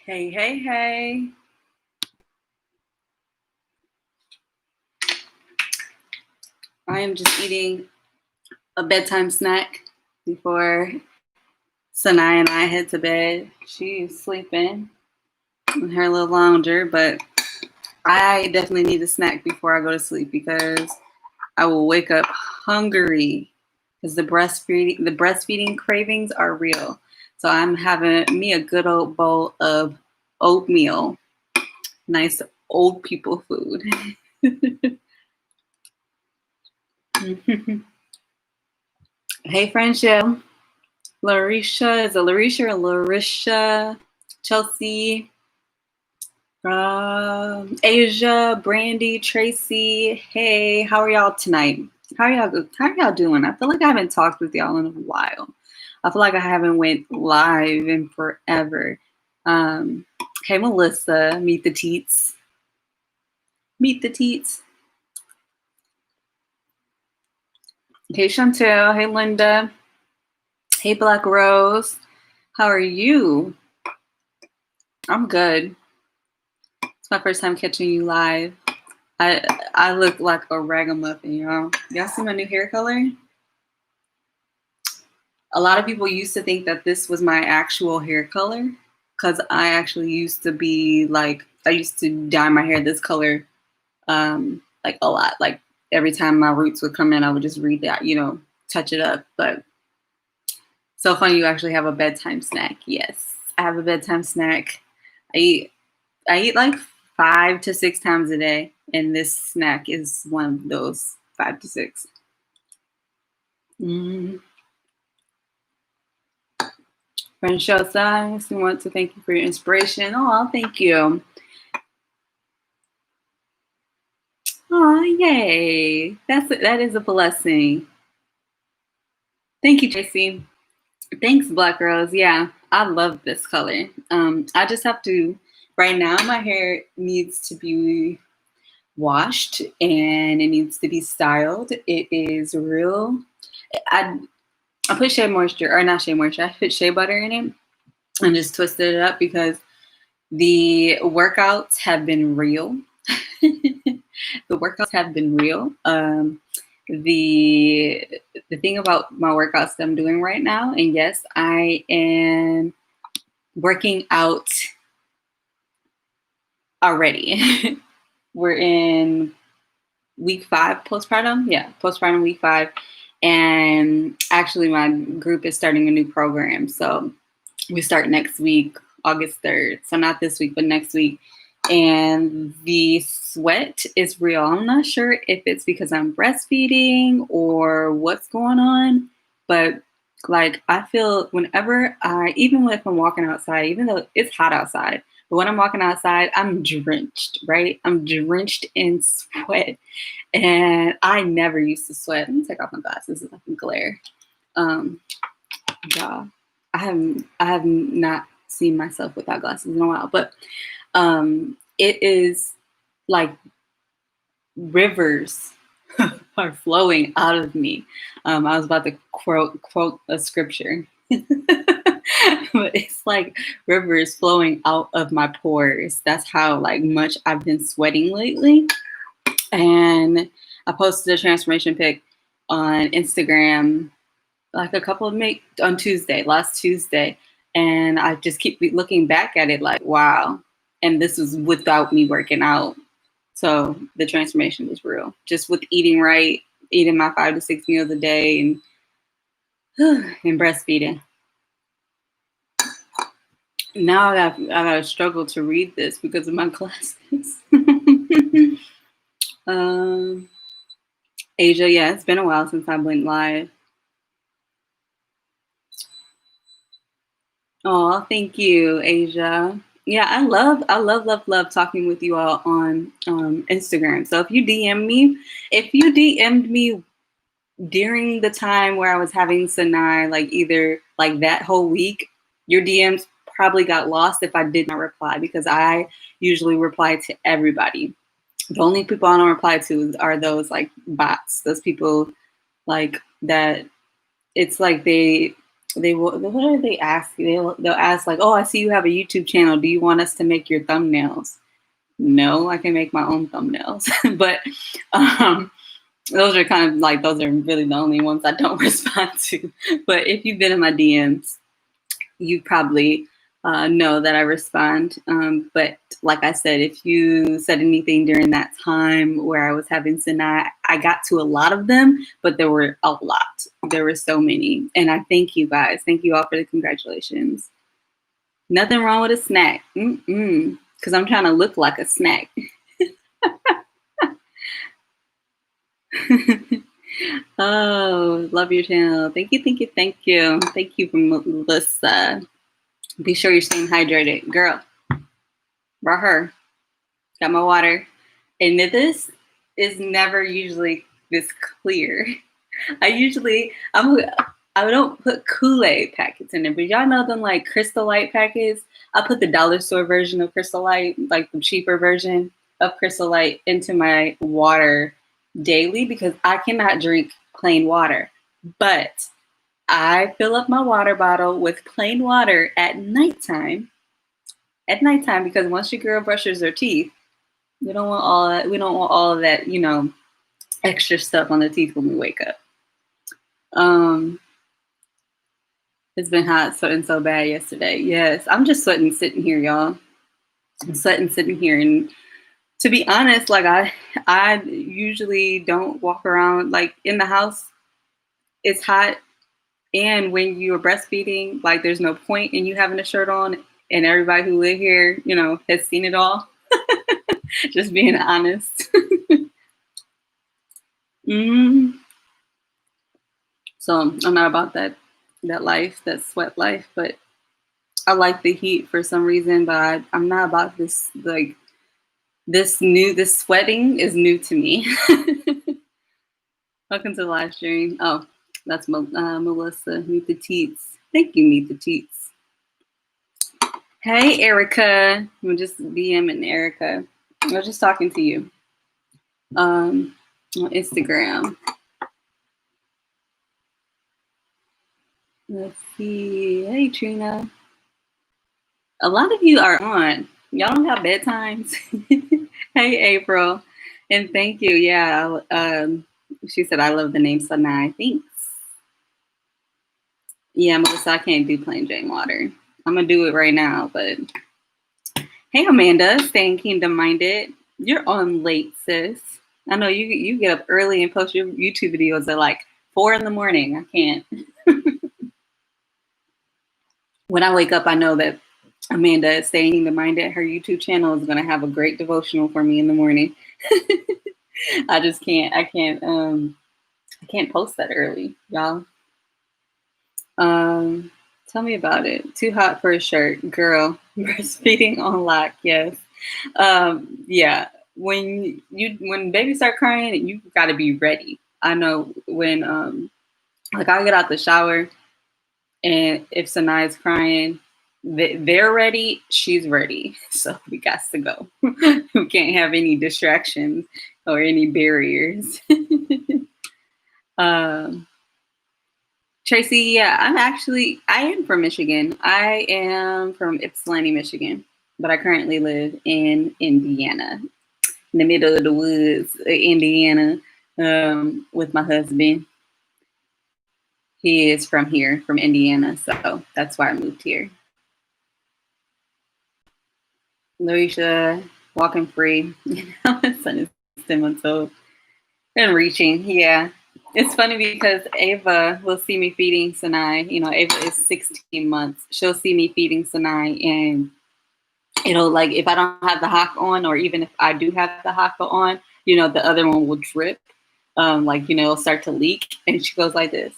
Hey, hey, hey. I am just eating a bedtime snack before Sanai and I head to bed. She's sleeping in her little lounger, but I definitely need a snack before I go to sleep because I will wake up hungry because the breastfeeding cravings are real. So I'm having me a good old bowl of oatmeal, nice old people food. Hey, friendship. Larisha, is it Larisha or Larisha? Chelsea, Asia, Brandy, Tracy. Hey, how are y'all tonight? How are y'all doing? I feel like I haven't talked with y'all in a while. I feel like I haven't went live in forever. Hey, Melissa, meet the teats. Meet the teats. Hey, Chantel. Hey, Linda. Hey, Black Rose. How are you? I'm good. It's my first time catching you live. I look like a ragamuffin, y'all. Y'all see my new hair color? A lot of people used to think that this was my actual hair color because I actually used to be like, I used to dye my hair this color like a lot. Like every time my roots would come in, I would just read that, touch it up. But so funny you actually have a bedtime snack. Yes, I have a bedtime snack. I eat like 5 to 6 times a day, and this snack is one of those 5 to 6. Friend Shosa, we want to thank you for your inspiration. Oh, thank you. Oh, yay. That is a blessing. Thank you, Tracy. Thanks, Black Rose. Yeah, I love this color. I just have to, right now, my hair needs to be washed and it needs to be styled. It is real. I put shea moisture, or not shea moisture, I put shea butter in it and just twisted it up because the workouts have been real. The workouts have been real. The thing about my workouts that I'm doing right now, and yes, I am working out already. We're in week 5 postpartum. Yeah, postpartum week 5. And actually my group is starting a new program. So we start next week, August 3rd. So not this week, but next week. And the sweat is real. I'm not sure if it's because I'm breastfeeding or what's going on, but like I feel whenever even if I'm walking outside, even though it's hot outside, but when I'm walking outside, I'm drenched, right? I'm drenched in sweat. And I never used to sweat. Let me take off my glasses so I can glare. Yeah, I have not seen myself without glasses in a while, but it is like rivers are flowing out of me. I was about to quote a scripture. But it's like rivers flowing out of my pores. That's how like much I've been sweating lately. And I posted a transformation pic on Instagram like on Tuesday, last Tuesday. And I just keep looking back at it like, wow. And this was without me working out. So the transformation was real. Just with eating right, eating my 5 to 6 meals a day and breastfeeding. Now I gotta struggle to read this because of my glasses. Asia, yeah, it's been a while since I went live. Oh, thank you, Asia. Yeah, I love talking with you all on Instagram. So if you DM'd me during the time where I was having Sanai, like either like that whole week, your DMs probably got lost if I did not reply because I usually reply to everybody. The only people I don't reply to are those like bots, those people like that. It's like they will. What are they asking? They'll ask like, "Oh, I see you have a YouTube channel. Do you want us to make your thumbnails?" No, I can make my own thumbnails. But um, those are kind of like, those are really the only ones I don't respond to. But if you've been in my DMs, you probably know that I respond. But like I said, if you said anything during that time where I was having Sinai, I got to a lot of them, but there were a lot. There were so many. And I thank you guys. Thank you all for the congratulations. Nothing wrong with a snack. Because I'm trying to look like a snack. Oh, love your channel. Thank you, thank you, thank you. Thank you from Melissa. Be sure you're staying hydrated. Girl, brought her. Got my water. And this is never usually this clear. I don't put Kool-Aid packets in it, but y'all know them like Crystal Light packets. I put the dollar store version of Crystal Light, like the cheaper version of Crystal Light, into my water daily because I cannot drink plain water. But I fill up my water bottle with plain water at nighttime. Because once your girl brushes her teeth, we don't want all that. We don't want all of that, extra stuff on the teeth when we wake up. It's been hot, sweating so bad yesterday. Yes, I'm just sweating sitting here, y'all. I'm sweating sitting here, and to be honest, like I usually don't walk around like in the house. It's hot, and when you're breastfeeding, like there's no point in you having a shirt on. And everybody who live here, has seen it all. Just being honest. So I'm not about that life, that sweat life, but I like the heat for some reason, but I'm not about this, like this sweating is new to me. Welcome to the live stream. Oh, that's Melissa, Meet the Teats. Thank you, Meet the Teats. Hey, Erica. I'm just DMing Erica. I was just talking to you on Instagram. Let's see. Hey, Trina. A lot of you are on. Y'all don't have bedtimes. Hey, April. And thank you. Yeah. She said, I love the name Sanai. Thanks. Yeah, Melissa, I can't do plain Jane water. I'm going to do it right now. But hey, Amanda, staying kingdom minded. You're on late, sis. I know you get up early and post your YouTube videos at like 4 in the morning. I can't. When I wake up, I know that Amanda is staying kingdom minded. Her YouTube channel is going to have a great devotional for me in the morning. I just can't. I can't post that early, y'all. Tell me about it. Too hot for a shirt, girl. Breastfeeding on lock. Yes. Yeah. When babies start crying, you got to be ready. I know when like I get out the shower, and if Sanai's crying, they're ready. She's ready. So we got to go. We can't have any distractions or any barriers. Tracy, yeah, I am from Michigan. I am from Ypsilanti, Michigan, but I currently live in Indiana, in the middle of the woods, Indiana, with my husband. He is from here, from Indiana, so that's why I moved here. Larisha, walking free. My son is 10 months old and reaching, yeah. It's funny because Ava will see me feeding Sinai. Ava is 16 months. She'll see me feeding Sinai, and it'll, like, if I don't have the haka on, or even if I do have the haka on, the other one will drip. It'll start to leak, and she goes like this.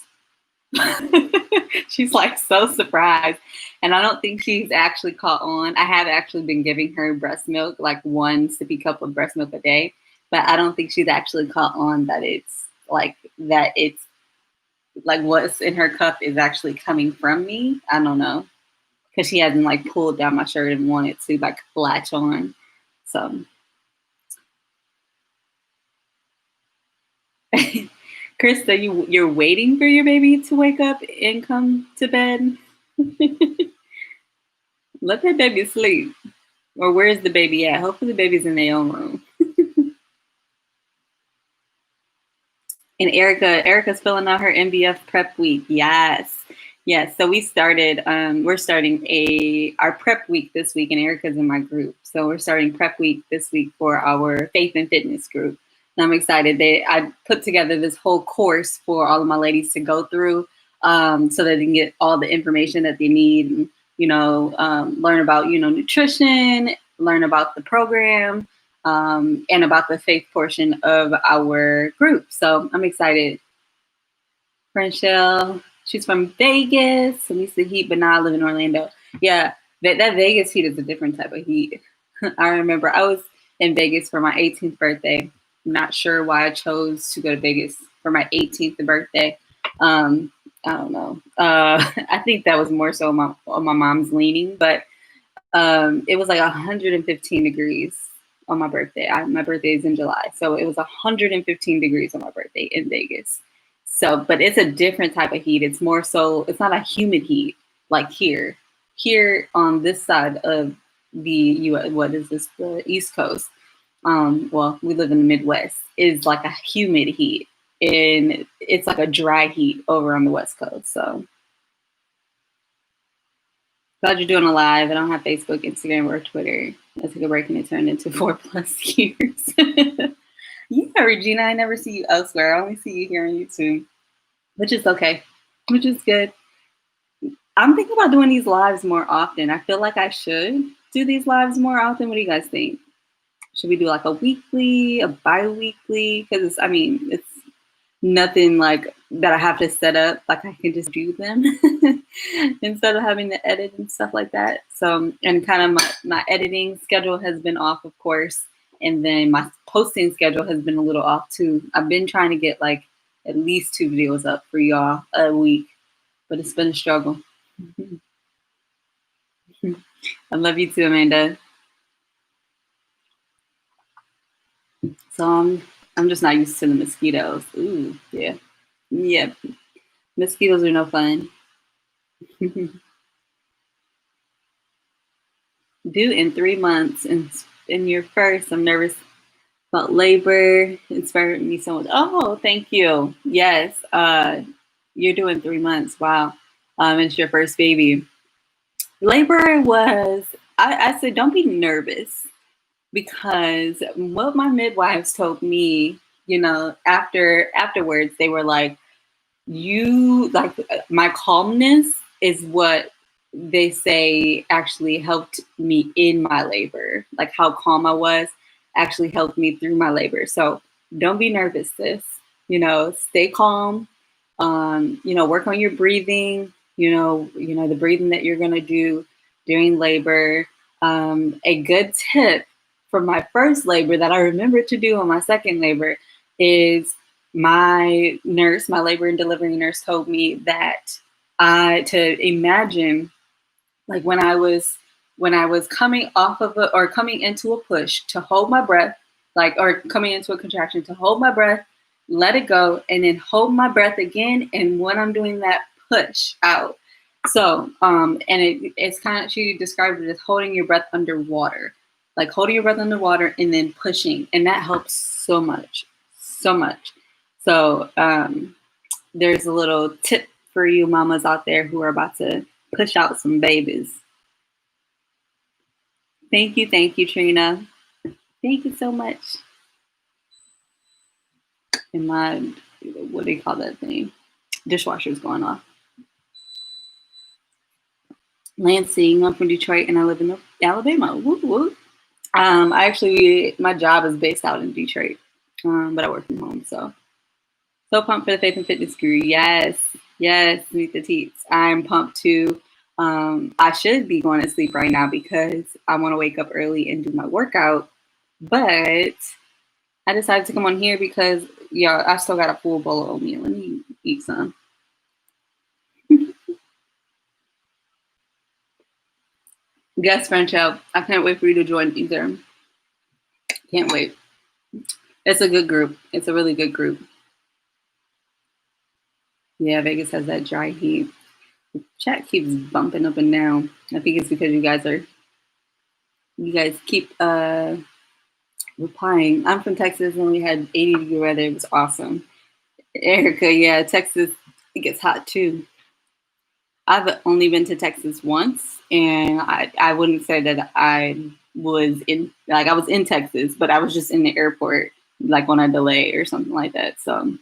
She's like so surprised. And I don't think she's actually caught on. I have actually been giving her breast milk, like 1 sippy cup of breast milk a day, but I don't think she's actually caught on that it's like what's in her cup is actually coming from me. I don't know, because she hasn't like pulled down my shirt and wanted to like latch on. So Krista, you're waiting for your baby to wake up and come to bed? Let that baby sleep. Or where's the baby at? Hopefully the baby's in their own room. And Erica's filling out her MBF prep week. Yes. Yes. So we're starting our prep week this week, and Erica's in my group. So we're starting prep week this week for our faith and fitness group. And I'm excited. I put together this whole course for all of my ladies to go through, so that they can get all the information that they need, and, learn about, nutrition, learn about the program, and about the faith portion of our group. So I'm excited. Franchelle, she's from Vegas. At least the heat, but now I live in Orlando. Yeah, that Vegas heat is a different type of heat. I remember I was in Vegas for my 18th birthday. I'm not sure why I chose to go to Vegas for my 18th birthday. I don't know. I think that was more so on my mom's leaning, but it was like 115 degrees on my birthday. My birthday is in July. So it was 115 degrees on my birthday in Vegas. So, but it's a different type of heat. It's more so, it's not a humid heat like here. Here on this side of the East Coast. Well, we live in the Midwest, is like a humid heat. And it's like a dry heat over on the West Coast. So glad you're doing a live. I don't have Facebook, Instagram, or Twitter. I took a break and it turned into 4+ years. Yeah, Regina, I never see you elsewhere. I only see you here on YouTube, which is okay, which is good. I'm thinking about doing these lives more often. I feel like I should do these lives more often. What do you guys think? Should we do like a weekly, a bi-weekly? Because it's nothing like that I have to set up. Like I can just do them instead of having to edit and stuff like that. So, and kind of my editing schedule has been off, of course. And then my posting schedule has been a little off too. I've been trying to get like at least 2 videos up for y'all a week, but it's been a struggle. I love you too, Amanda. So I'm just not used to the mosquitoes. Ooh, yeah. Yeah. Mosquitoes are no fun. Due in 3 months, and in your first, I'm nervous about labor. Inspired me so much. Oh, thank you. Yes. You're doing 3 months. Wow. It's your first baby. Labor was, I said, don't be nervous, because what my midwives told me, afterwards, they were like, my calmness is what they say actually helped me in my labor. Like how calm I was actually helped me through my labor. So don't be nervous, sis. Stay calm. Work on your breathing. The breathing that you're gonna do during labor. A good tip from my first labor that I remember to do on my second labor is my labor and delivery nurse told me that to imagine, like when I was coming off of or coming into a push, to hold my breath, or coming into a contraction, to hold my breath, let it go, and then hold my breath again. And when I'm doing that push out, so and it's kind of, she described it as holding your breath underwater, like holding your breath underwater and then pushing, and that helps so much. So there's a little tip for you mamas out there who are about to push out some babies. Thank you, Trina. Thank you so much. And my, what do you call that thing? Dishwasher's going off. Lansing, I'm from Detroit and I live in Alabama. Whoop, whoop. My job is based out in Detroit, but I work from home. So pumped for the Faith and Fitness Guru. Yes, meet the teats. I'm pumped too. I should be going to sleep right now because I want to wake up early and do my workout. But I decided to come on here because, I still got a full bowl of oatmeal. Let me eat some. Guess Franchelle, I can't wait for you to join either. Can't wait. It's a good group. It's a really good group. Yeah, Vegas has that dry heat. The chat keeps bumping up and down. I think it's because you guys keep replying. I'm from Texas and we had 80-degree weather. It was awesome. Erica, yeah, Texas, it gets hot too. I've only been to Texas once, and I wouldn't say that I was in, like, I was in Texas, but I was just in the airport, like on a delay or something like that. So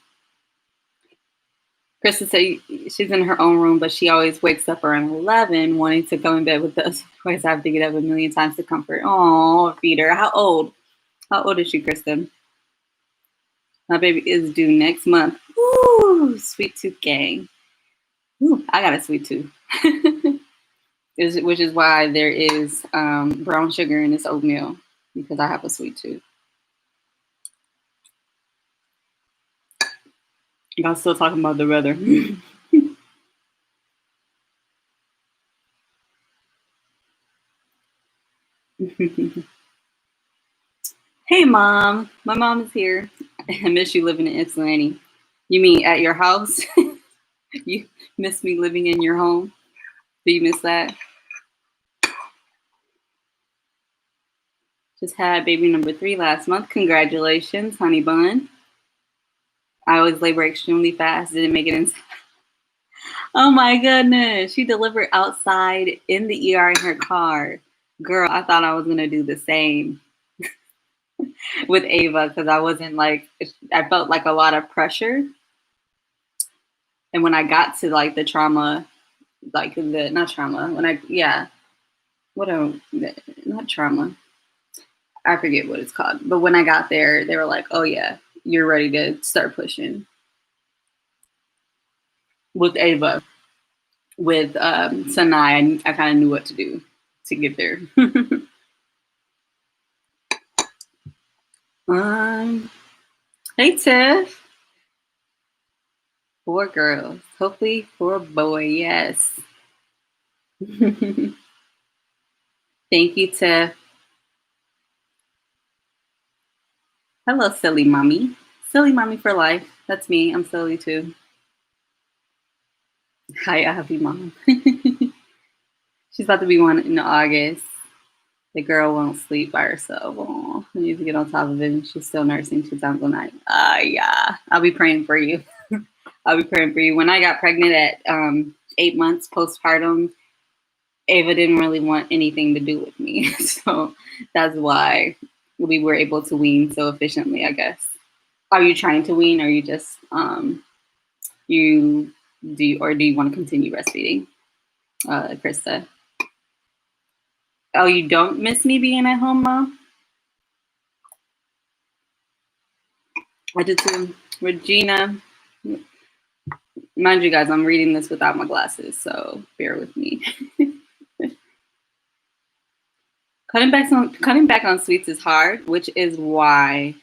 Krista said she's in her own room, but she always wakes up around 11 wanting to go in bed with us. Otherwise, I have to get up a million times to comfort. Oh, feed her. How old? How old is she, Krista? My baby is due next month. Woo! Sweet tooth gang. Ooh, I got a sweet tooth. Which is why there is brown sugar in this oatmeal, because I have a sweet tooth. Y'all still talking about the weather. Hey, Mom. My mom is here. I miss you living in Ypsilanti. You mean at your house? You miss me living in your home? Do you miss that? Just had baby number 3 last month. Congratulations, honey bun. I always labor extremely fast. Didn't make it in. Oh my goodness. She delivered outside in the ER in her car. Girl, I thought I was going to do the same with Ava because I wasn't like, I felt like a lot of pressure. And when I got to like the trauma, like the, not trauma, when I, yeah, what a, not trauma. I forget what it's called. But when I got there, they were like, oh yeah, you're ready to start pushing. With Ava, with Sanai, I kind of knew what to do to get there. um, Hey Tiff. 4 girls. Hopefully 4 boy. Yes. Thank you, Tiff. Hello, silly mommy. Silly mommy for life. That's me. I'm silly too. Hi, Abby mom. She's about to be 1 in August. The girl won't sleep by herself. Oh, I need to get on top of it. And she's still nursing 2 times a night. Yeah. I'll be praying for you. I'll be praying for you. When I got pregnant at 8 months postpartum, Ava didn't really want anything to do with me. So that's why we were able to wean so efficiently, I guess. Are you trying to wean, or are you just do you want to continue breastfeeding, Krista? Oh, you don't miss me being at home, Mom? I did too. Regina, mind you guys, I'm reading this without my glasses, so bear with me. Cutting back on sweets is hard, which is why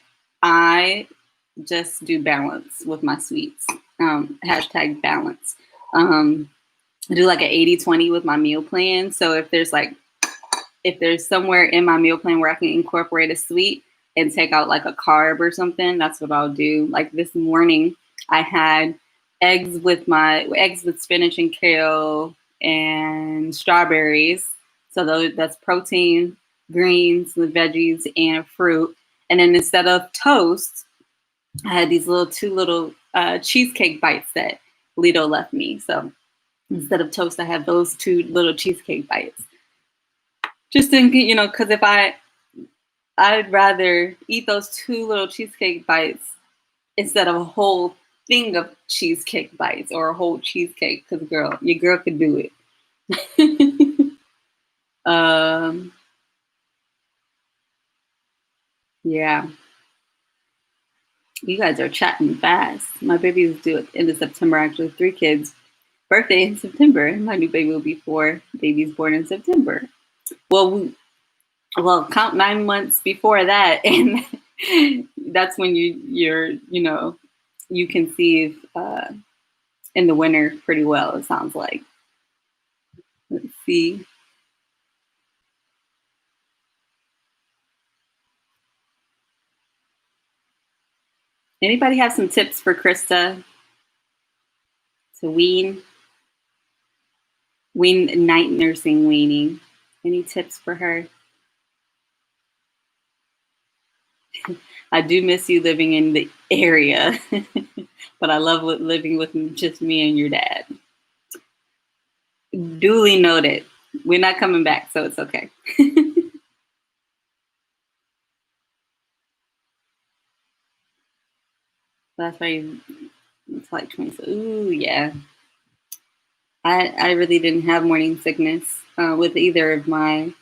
I just do balance with my sweets. Hashtag balance. I do like an 80-20 with my meal plan. So if there's somewhere in my meal plan where I can incorporate a sweet and take out like a carb or something, that's what I'll do. Like this morning, I had eggs with spinach and kale and strawberries. So that's protein, greens, the veggies, and fruit. And then instead of toast, I had these two little cheesecake bites that Lido left me. So instead of toast, I have those 2 little cheesecake bites. Just thinking, because I'd rather eat those 2 little cheesecake bites instead of a whole thing of cheesecake bites or a whole cheesecake. Because your girl could do it. Yeah. You guys are chatting fast. My baby is due at the end of September. Actually, 3 kids' birthday in September. My new baby will be 4 babies born in September. Well, count 9 months before that, and that's when you conceive in the winter pretty well. It sounds like. Let's see. Anybody have some tips for Krista to wean night nursing weaning. Any tips for her? I do miss you living in the area, but I love living with just me and your dad. Duly noted. We're not coming back, so it's okay. That's right. It's like 20. Ooh, yeah. I really didn't have morning sickness with either of my,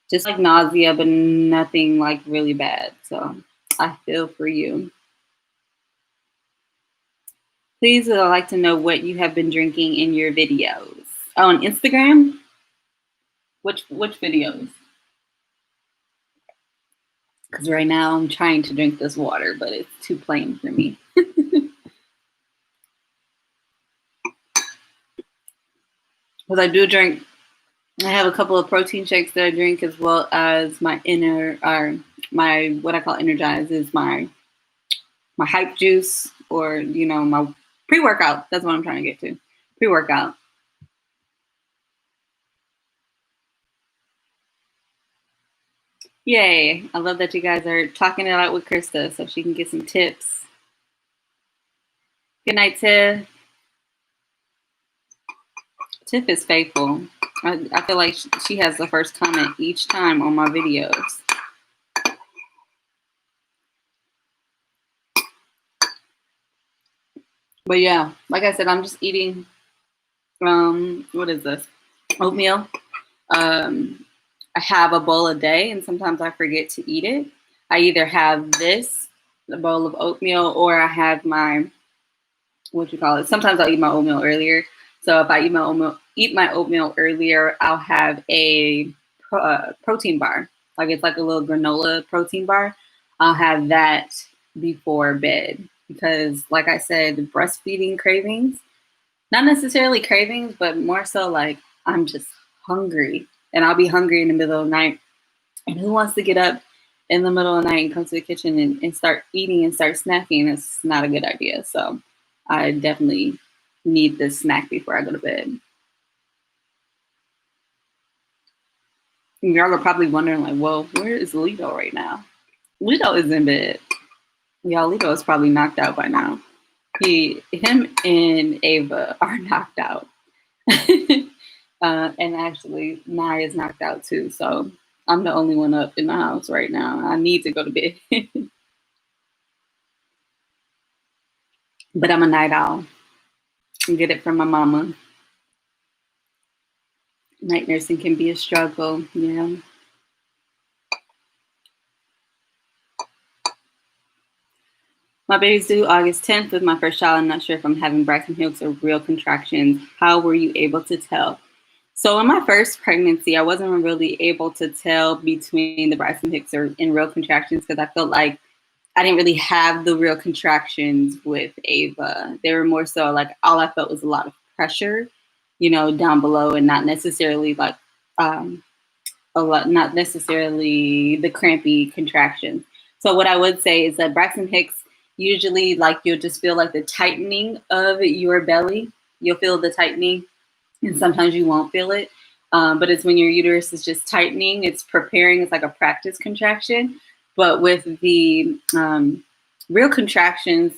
just like nausea, but nothing like really bad. So I feel for you. Please, I'd like to know what you have been drinking in your videos. Oh, on Instagram? Which videos? Because right now I'm trying to drink this water, but it's too plain for me. Because I do drink, I have a couple of protein shakes that I drink, as well as my my what I call energize is my hype juice, or my pre-workout. That's what I'm trying to get to. Pre-workout. Yay. I love that you guys are talking it out with Krista so she can get some tips. Good night, Tiff. Tiff is faithful. I feel like she has the first comment each time on my videos. But yeah, like I said, I'm just eating, what is this? Oatmeal. I have a bowl a day, and sometimes I forget to eat it. I either have this, the bowl of oatmeal, or I have my, sometimes I'll eat my oatmeal earlier. So if I eat my oatmeal earlier, I'll have a protein bar. Like it's like a little granola protein bar. I'll have that before bed because, like I said, breastfeeding cravings, not necessarily cravings, but more so like I'm just hungry, and I'll be hungry in the middle of the night. And who wants to get up in the middle of the night and come to the kitchen and start eating and start snacking? It's not a good idea. So I definitely need this snack before I go to bed. And y'all are probably wondering, like, well, where is Lito right now? Lito is in bed. Y'all, Lito is probably knocked out by now. Him and Ava are knocked out. And actually, Naya is knocked out too. So I'm the only one up in the house right now. I need to go to bed. But I'm a night owl. I get it from my mama. Night nursing can be a struggle. Yeah. My baby's due August 10th with my first child. I'm not sure if I'm having Braxton Hicks or real contractions. How were you able to tell? So in my first pregnancy, I wasn't really able to tell between the Braxton Hicks and real contractions because I felt like I didn't really have the real contractions with Ava. They were more so like all I felt was a lot of pressure, down below, and not necessarily like not necessarily the crampy contractions. So what I would say is that Braxton Hicks, usually like you'll just feel like the tightening of your belly. You'll feel the tightening, and sometimes you won't feel it. But it's when your uterus is just tightening, it's preparing, it's like a practice contraction. But with the real contractions,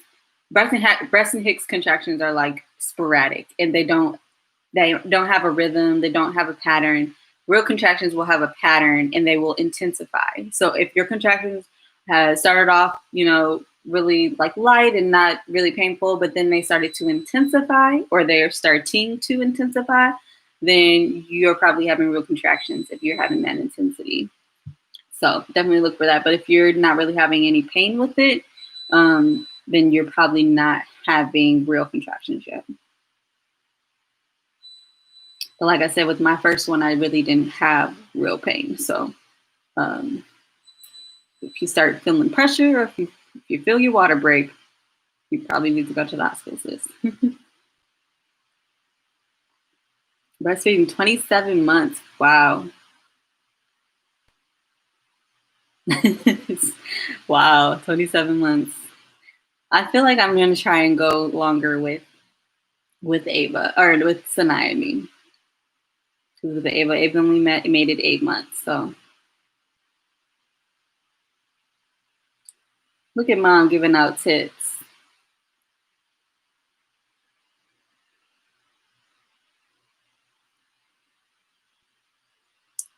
Braxton Hicks contractions are like sporadic, and they don't have a rhythm, they don't have a pattern. Real contractions will have a pattern and they will intensify. So if your contractions started off, really like light and not really painful, but then they started to intensify, or they're starting to intensify, then you're probably having real contractions if you're having that intensity. So definitely look for that. But if you're not really having any pain with it, then you're probably not having real contractions yet. But like I said, with my first one, I really didn't have real pain. So if you start feeling pressure, or if you feel your water break, you probably need to go to the hospital, sis. Breastfeeding 27 months. Wow. Wow, 27 months. I feel like I'm going to try and go longer with with Ava, or with Sanaya, I mean. Because with Ava only made it 8 months. So look at mom giving out tips.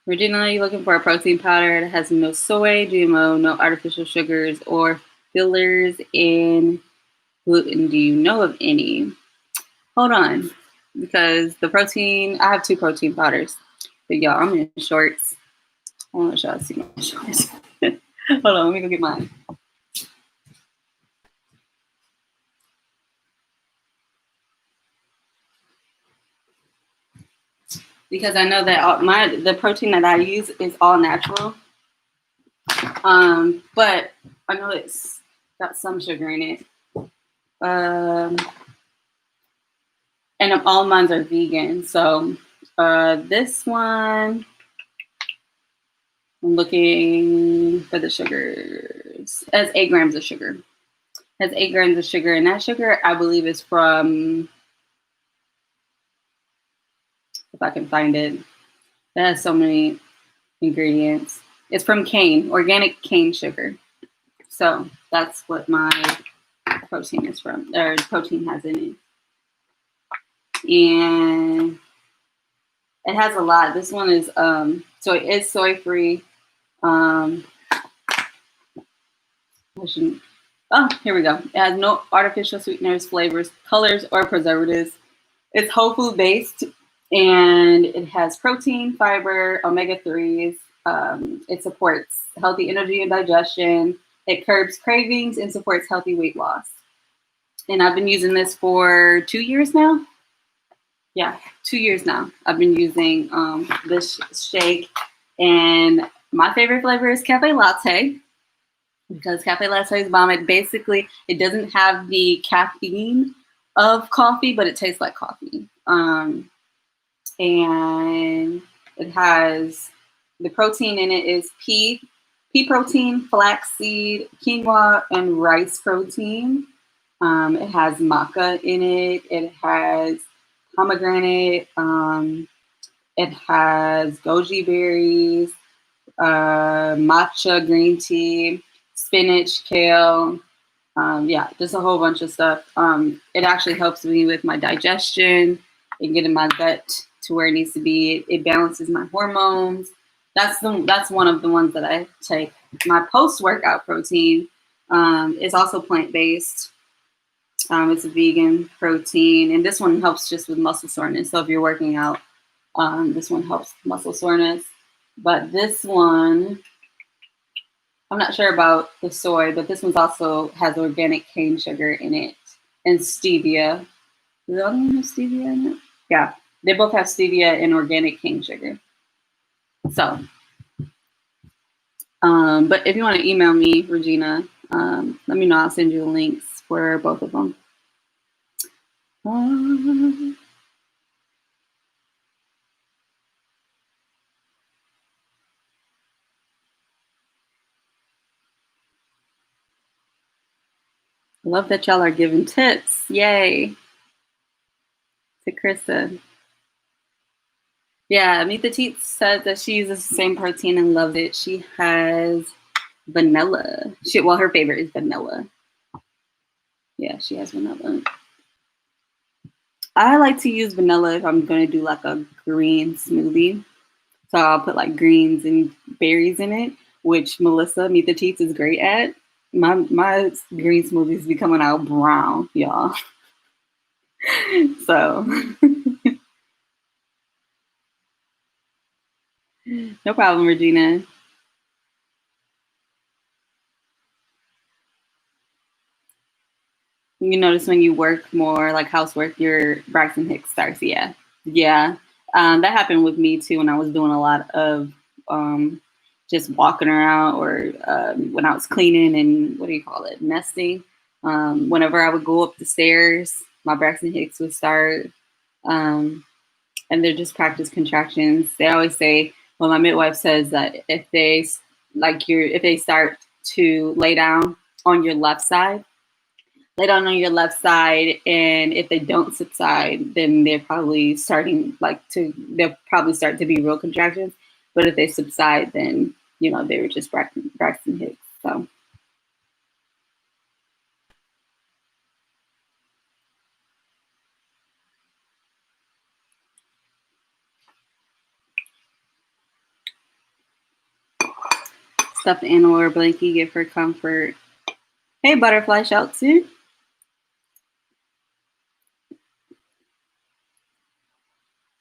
Regina, are you looking for a protein powder that has no soy, GMO, no artificial sugars or fillers, and gluten? Do you know of any? Hold on, because the protein, I have 2 protein powders. But y'all, I'm in shorts. I want y'all to see my shorts. Hold on, let me go get mine. Because I know that the protein that I use is all natural. But I know it's got some sugar in it. And all mine are vegan. So this one, I'm looking for the sugars. It has 8 grams of sugar. It has 8 grams of sugar, and that sugar I believe is from, if I can find it. It has so many ingredients. It's from cane, organic cane sugar. So that's what my protein is from, or protein has in it. And it has a lot. This one is so it is soy free. Oh, here we go. It has no artificial sweeteners, flavors, colors, or preservatives. It's whole food based, and it has protein, fiber, omega-3s. It supports healthy energy and digestion. It curbs cravings and supports healthy weight loss. And I've been using this for 2 years now. Yeah, 2 years now. I've been using this shake, and my favorite flavor is cafe latte, because cafe latte is bomb. It doesn't have the caffeine of coffee, but it tastes like coffee. And it has, the protein in it is pea protein, flaxseed, quinoa, and rice protein. It has maca in it. It has pomegranate. It has goji berries, matcha green tea, spinach, kale. Yeah, just a whole bunch of stuff. It actually helps me with my digestion and getting my gut to where it needs to be. It balances my hormones. That's one of the ones that I take. My post-workout protein is also plant-based. It's a vegan protein, and this one helps just with muscle soreness. So if you're working out, this one helps muscle soreness. But this one, I'm not sure about the soy, but this one also has organic cane sugar in it and stevia. Does the other one have stevia in it? Yeah, they both have stevia and organic cane sugar. So, but if you want to email me, Regina, let me know. I'll send you the links for both of them. I love that y'all are giving tips. Yay. To Krista. Yeah, Meet the Teats said that she uses the same protein and loves it. She has vanilla. Her favorite is vanilla. Yeah, she has vanilla. I like to use vanilla if I'm going to do like a green smoothie. So I'll put like greens and berries in it, which Melissa, Meet the Teats, is great at. My green smoothies be coming out brown, y'all. So no problem, Regina. You notice when you work more like housework, your Braxton Hicks starts. Yeah. Yeah. That happened with me too when I was doing a lot of just walking around, or when I was cleaning and nesting. Whenever I would go up the stairs, my Braxton Hicks would start. And they're just practice contractions. They always say, well, my midwife says that if they start to lay down on your left side, lay down on your left side, and if they don't subside, then they're probably they'll probably start to be real contractions. But if they subside, then they were just Braxton Hicks. So stuffed animal or blankie, give her comfort. Hey, butterfly shout soon.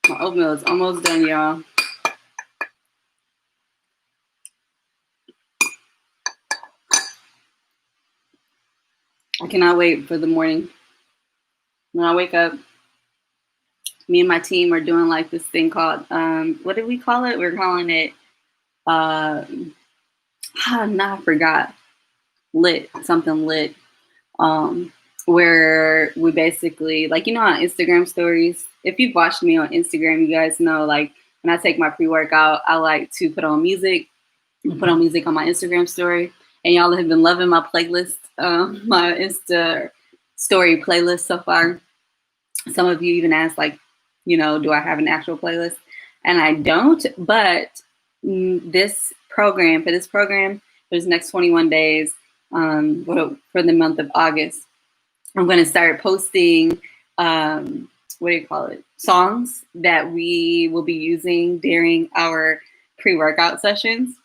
My oatmeal is almost done, y'all. I cannot wait for the morning. When I wake up, me and my team are doing like this thing called, what did we call it? We're calling it, I forgot. Something lit. Where we basically, like, on Instagram stories, if you've watched me on Instagram, you guys know, like, when I take my pre-workout, I like to put on music on my Instagram story. And y'all have been loving my playlist, my Insta story playlist so far. Some of you even asked, like, do I have an actual playlist? And I don't, but for this program, for the next 21 days, for the month of August, I'm going to start posting, songs that we will be using during our pre-workout sessions.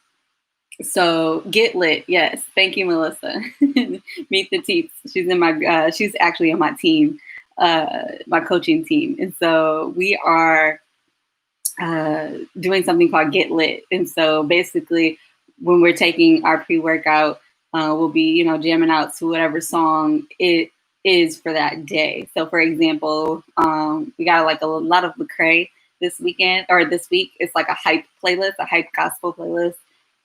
So get lit. Yes. Thank you, Melissa. Meet the Teeps. She's actually on my team, my coaching team. And so we are doing something called Get Lit. And so basically when we're taking our pre-workout, we'll be, jamming out to whatever song it is for that day. So for example, we got like a lot of Lecrae this week. It's like a hype playlist, a hype gospel playlist.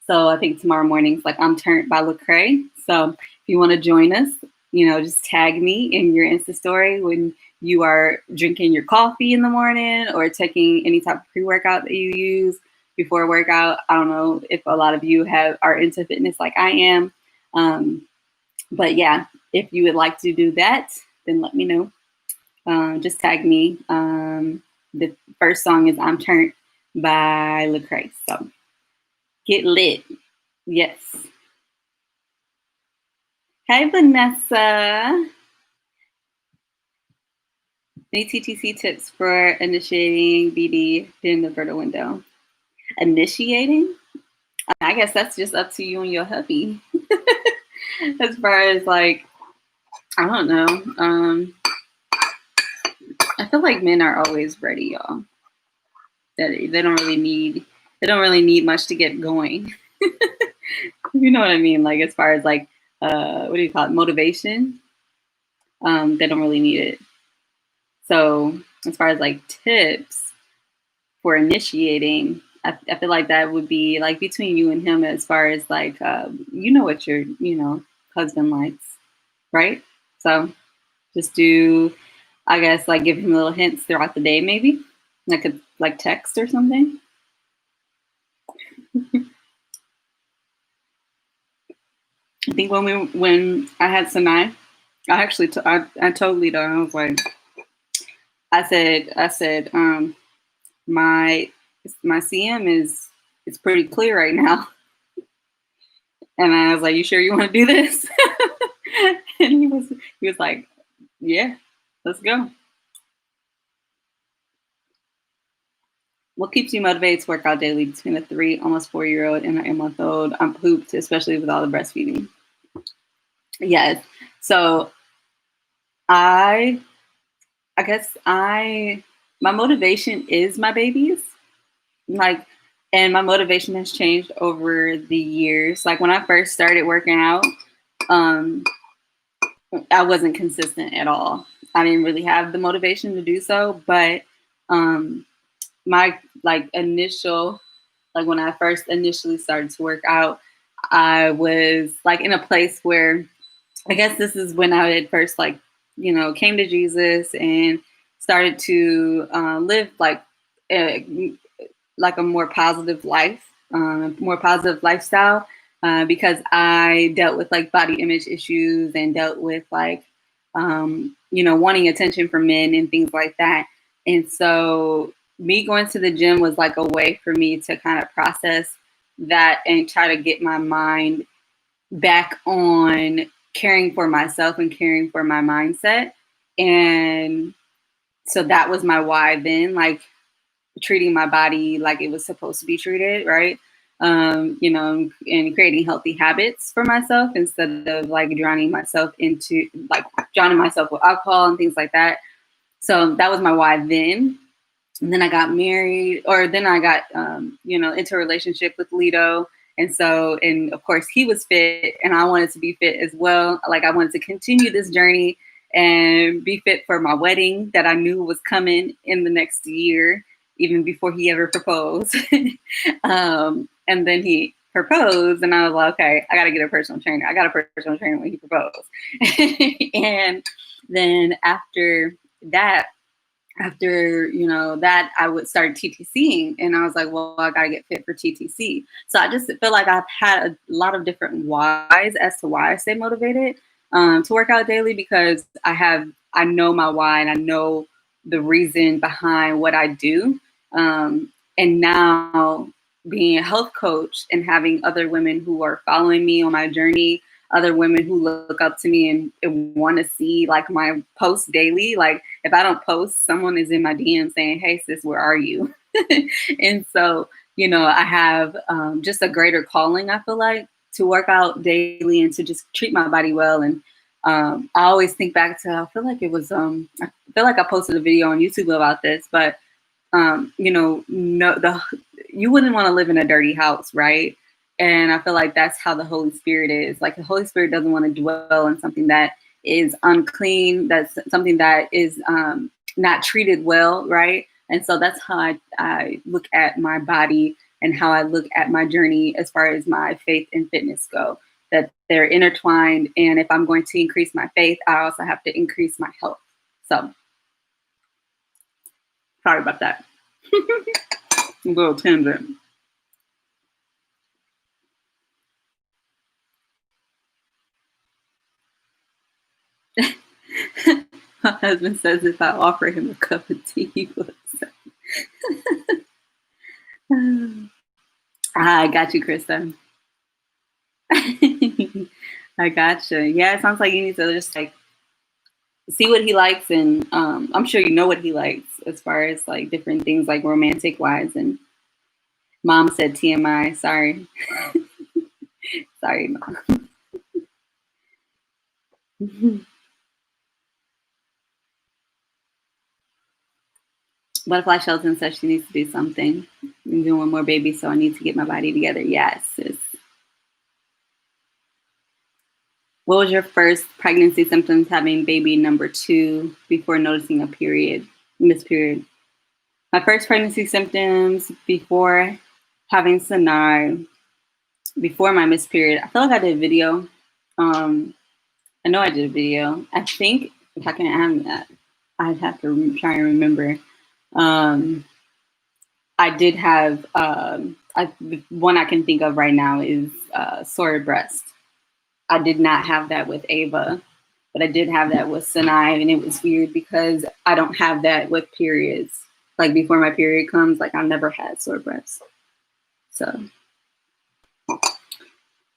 So I think tomorrow morning's like I'm Turned by Lecrae. So if you want to join us, just tag me in your Insta story when you are drinking your coffee in the morning or taking any type of pre-workout that you use before a workout. I don't know if a lot of you are into fitness like I am. But yeah, if you would like to do that, then let me know. Just tag me. The first song is I'm Turned by Lecrae. So get lit. Yes. Hey, Vanessa. Any TTC tips for initiating BD during the fertile window? Initiating? I guess that's just up to you and your hubby. As far as like, I don't know. I feel like men are always ready, y'all. That they don't really need much to get going. You know what I mean? Like as far as like, what do you call it? Motivation. They don't really need it. So as far as like tips for initiating, I feel like that would be like between you and him as far as like, what your, husband likes, right? So just do, I guess, like give him little hints throughout the day, maybe like text or something. I think when I had Sinai, I actually, I told Lita, I was like, I said, my CM is pretty clear right now. And I was like, you sure you want to do this? And he was like, yeah, let's go. What keeps you motivated to work out daily between a 3, almost 4-year-old and an 8-month-old? I'm pooped, especially with all the breastfeeding. Yes. So I guess my motivation is my babies. Like, and my motivation has changed over the years. Like when I first started working out, I wasn't consistent at all. I didn't really have the motivation to do so, but my initial, like when I first initially started to work out, I was like in a place where I guess this is when I had first came to Jesus and started to live like a more positive life, more positive lifestyle, because I dealt with like body image issues and dealt with like wanting attention from men and things like that. And so me going to the gym was like a way for me to kind of process that and try to get my mind back on caring for myself and caring for my mindset. And so that was my why then, like treating my body like it was supposed to be treated, right? And creating healthy habits for myself instead of like drowning myself with alcohol and things like that. So that was my why then. And then I got married, or then I got, into a relationship with Lito. And of course he was fit and I wanted to be fit as well. Like I wanted to continue this journey and be fit for my wedding that I knew was coming in the next year, even before he ever proposed. And then he proposed and I was like, okay, I got to get a personal trainer. I got a personal trainer when he proposed. And then after that, I would start TTCing, and I was like, well, I got to get fit for TTC. So I just feel like I've had a lot of different whys as to why I stay motivated to work out daily, because I know my why and I know the reason behind what I do. And now being a health coach and having other women who are following me on my journey, other women who look up to me and want to see like my posts daily. Like if I don't post, someone is in my DM saying, hey sis, where are you? And so, I have just a greater calling, I feel like, to work out daily and to just treat my body well. And I always think back to, I feel like it was, I feel like I posted a video on YouTube about this, but you wouldn't want to live in a dirty house, right? And I feel like that's how the Holy Spirit is. Like the Holy Spirit doesn't want to dwell in something that is unclean, that's something that is not treated well, right? And so that's how I look at my body and how I look at my journey as far as my faith and fitness go, that they're intertwined. And if I'm going to increase my faith, I also have to increase my health. So sorry about that. A little tangent. My husband says if I offer him a cup of tea, he will accept. I got you, Krista. I gotcha. Yeah, it sounds like you need to just like see what he likes, and I'm sure you know what he likes as far as like different things like romantic wise. And mom said TMI. Sorry, sorry, mom. Butterfly Shelton says she needs to do something. I'm doing one more baby, so I need to get my body together. Yes, sis. What was your first pregnancy symptoms having baby number 2 before noticing a missed period? My first pregnancy symptoms before having Sinai, before my missed period, I feel like I did a video. I know I did a video. I think if I can add that, I'd have to try and remember. I did have, one I can think of right now is sore breast. I did not have that with Ava, but I did have that with Sinai, and it was weird because I don't have that with periods. Like before my period comes, like I never had sore breasts. So,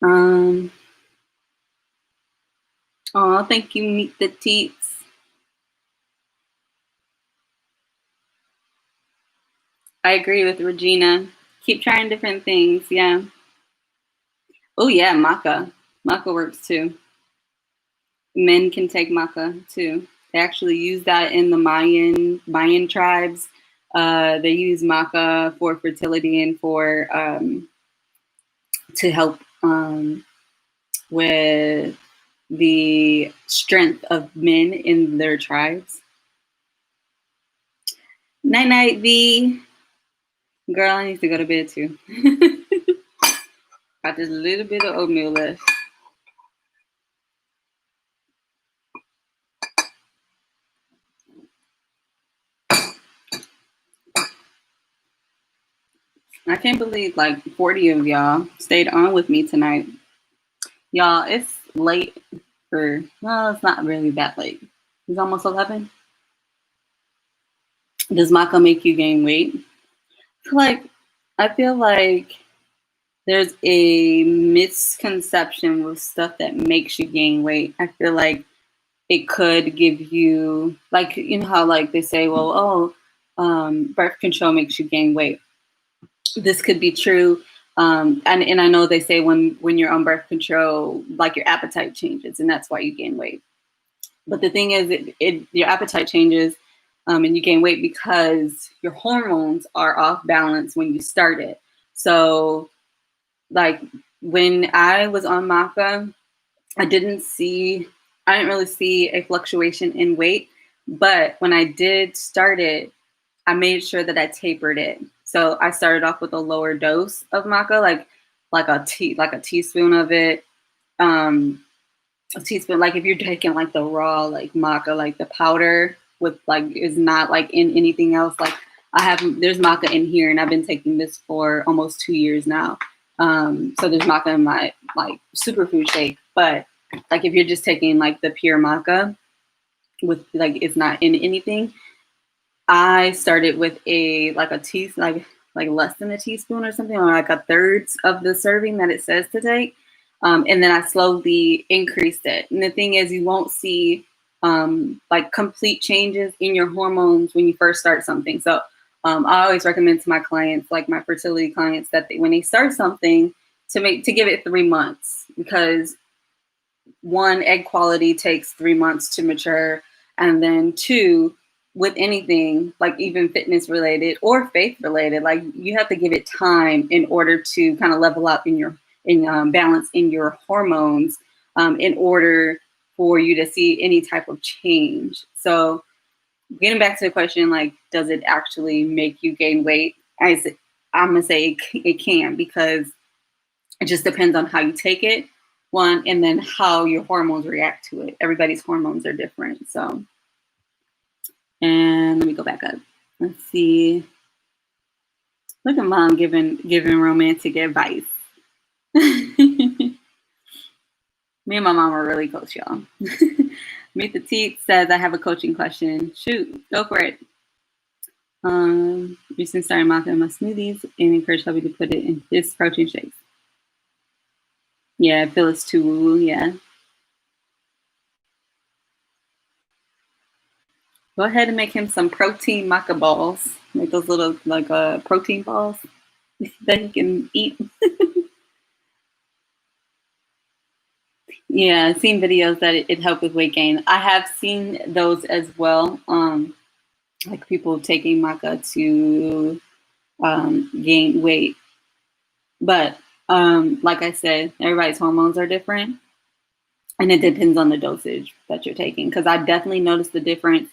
oh, thank you, Meet the Teats. I agree with Regina. Keep trying different things. Yeah. Oh yeah, Maca. Maca works too. Men can take Maca too. They actually use that in the Mayan tribes. They use Maca for fertility and for to help with the strength of men in their tribes. Night night, V. Girl, I need to go to bed too. Got this little bit of oatmeal left. I can't believe like 40 of y'all stayed on with me tonight. Y'all, it's late well, it's not really that late. He's almost 11. Does Maca make you gain weight? I feel like there's a misconception with stuff that makes you gain weight. I feel like it could give you, like, you know how like they say, well, birth control makes you gain weight. This could be true. And I know they say when you're on birth control, like your appetite changes, and that's why you gain weight. But the thing is, your appetite changes, and you gain weight because your hormones are off balance when you start it. So, like when I was on Maca, I didn't really see a fluctuation in weight. But when I did start it, I made sure that I tapered it. So I started off with a lower dose of Maca, like a teaspoon of it. A teaspoon, like if you're taking like the raw like Maca, like the powder with like is not like in anything else. Like there's Maca in here, and I've been taking this for almost 2 years now. So there's Maca in my like superfood shake, but like if you're just taking like the pure Maca with like it's not in anything, I started with a teaspoon, like less than a teaspoon or something, or like a third of the serving that it says to take. And then I slowly increased it. And the thing is, you won't see like complete changes in your hormones when you first start something. So I always recommend to my clients, like my fertility clients, that when they start something, to give it 3 months, because one, egg quality takes 3 months to mature, and then two, with anything like even fitness related or faith related, like you have to give it time in order to kind of level up in balance in your hormones, in order for you to see any type of change. So getting back to the question, like, does it actually make you gain weight? I'm gonna say it can, because it just depends on how you take it, one, and then how your hormones react to it. Everybody's hormones are different. So, and let me go back up. Let's see. Look at mom giving romantic advice. Me and my mom are really close, y'all. Meet the Teat says, I have a coaching question. Shoot, go for it. Recently started Maca in my smoothies and encouraged hubby to put it in his protein shakes. Yeah, Phyllis too woo, yeah. Go ahead and make him some protein Maca balls. Make those little like protein balls that he can eat. Yeah, I've seen videos that it helped with weight gain. I have seen those as well. Like people taking Maca to gain weight. But like I said, everybody's hormones are different, and it depends on the dosage that you're taking. Because I definitely noticed the difference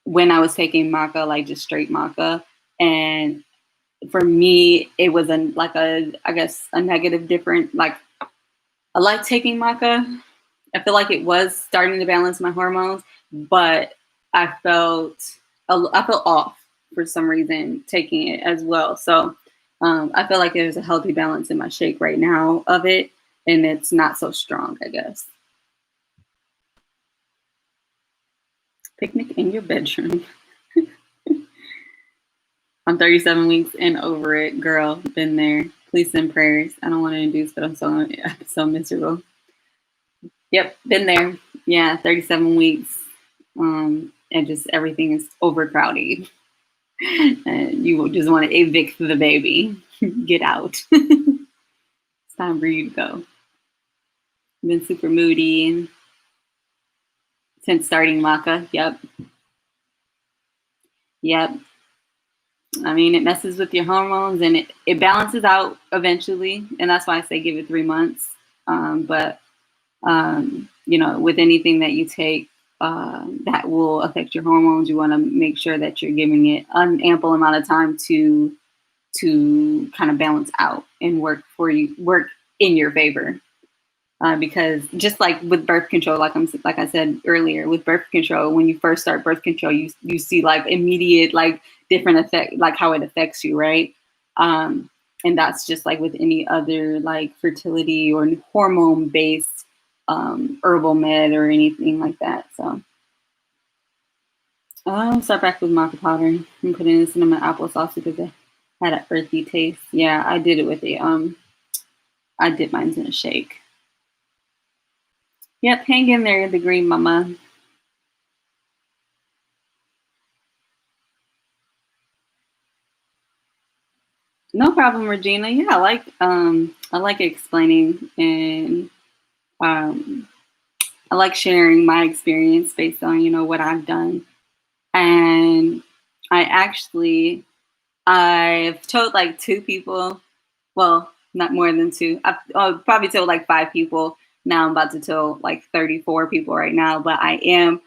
when I was taking Maca, like just straight Maca, and for me, it was a negative different. Like I like taking Maca. I feel like it was starting to balance my hormones, but I felt off for some reason taking it as well. So I feel like there's a healthy balance in my shake right now of it, and it's not so strong, I guess. Picnic in your bedroom. I'm 37 weeks and over it, girl. Been there. Please send prayers. I don't want to induce, but I'm so miserable. Yep, been there. Yeah, 37 weeks. And just everything is overcrowded. And you just want to evict the baby. Get out. It's time for you to go. Been super moody since starting Maca. Yep. I mean, it messes with your hormones, and it balances out eventually. And that's why I say give it 3 months. But with anything that you take that will affect your hormones, you want to make sure that you're giving it an ample amount of time to kind of balance out and work in your favor. Because just like with birth control, like I said earlier, with birth control, when you first start birth control, you see like immediate like different effect, like how it affects you, right? And that's just like with any other like fertility or hormone based herbal med or anything like that. So I'll start back with maca powder and put in cinnamon applesauce because it had an earthy taste. Yeah, I did it with a I did mine in a shake. Yep, hang in there, the green mama. No problem, Regina. Yeah, I like explaining and um I like sharing my experience based on, what I've done. And I actually I've told like two people, well, not more than two. I've probably told like five people. Now I'm about to tell like 34 people right now, but I am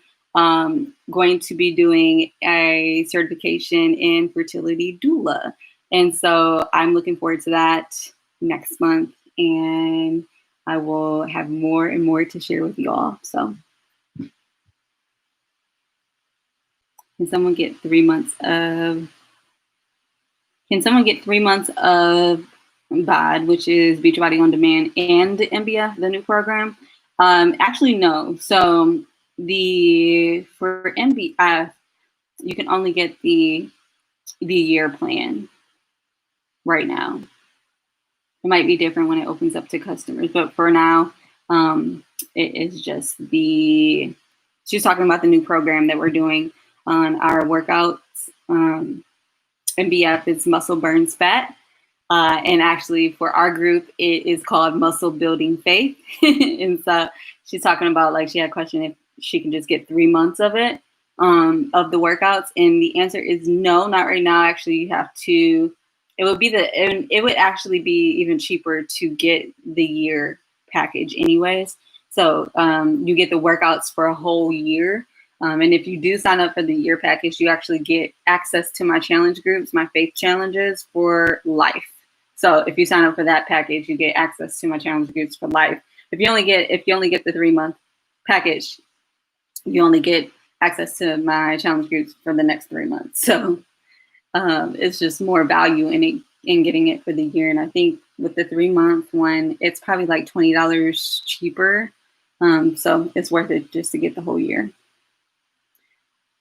going to be doing a certification in fertility doula. And so I'm looking forward to that next month. And I will have more and more to share with you all. So, can someone get 3 months of Can someone get 3 months of BOD, which is Beachbody on Demand, and MBF, the new program? Actually, no. So for MBF, you can only get the year plan right now. It might be different when it opens up to customers, but for now, it is just she's talking about the new program that we're doing on our workouts. MBF is muscle burns fat. And actually, for our group, it is called Muscle Building Faith. And so she's talking about, like, she had a question if she can just get 3 months of it, of the workouts. And the answer is no, not right now. Actually, you have to, it would actually be even cheaper to get the year package, anyways. So you get the workouts for a whole year. And if you do sign up for the year package, you actually get access to my challenge groups, my faith challenges for life. So if you sign up for that package, you get access to my challenge groups for life. If you only get the 3 month package, you only get access to my challenge groups for the next 3 months. So it's just more value in getting it for the year. And I think with the 3 month one, it's probably like $20 cheaper. So it's worth it just to get the whole year.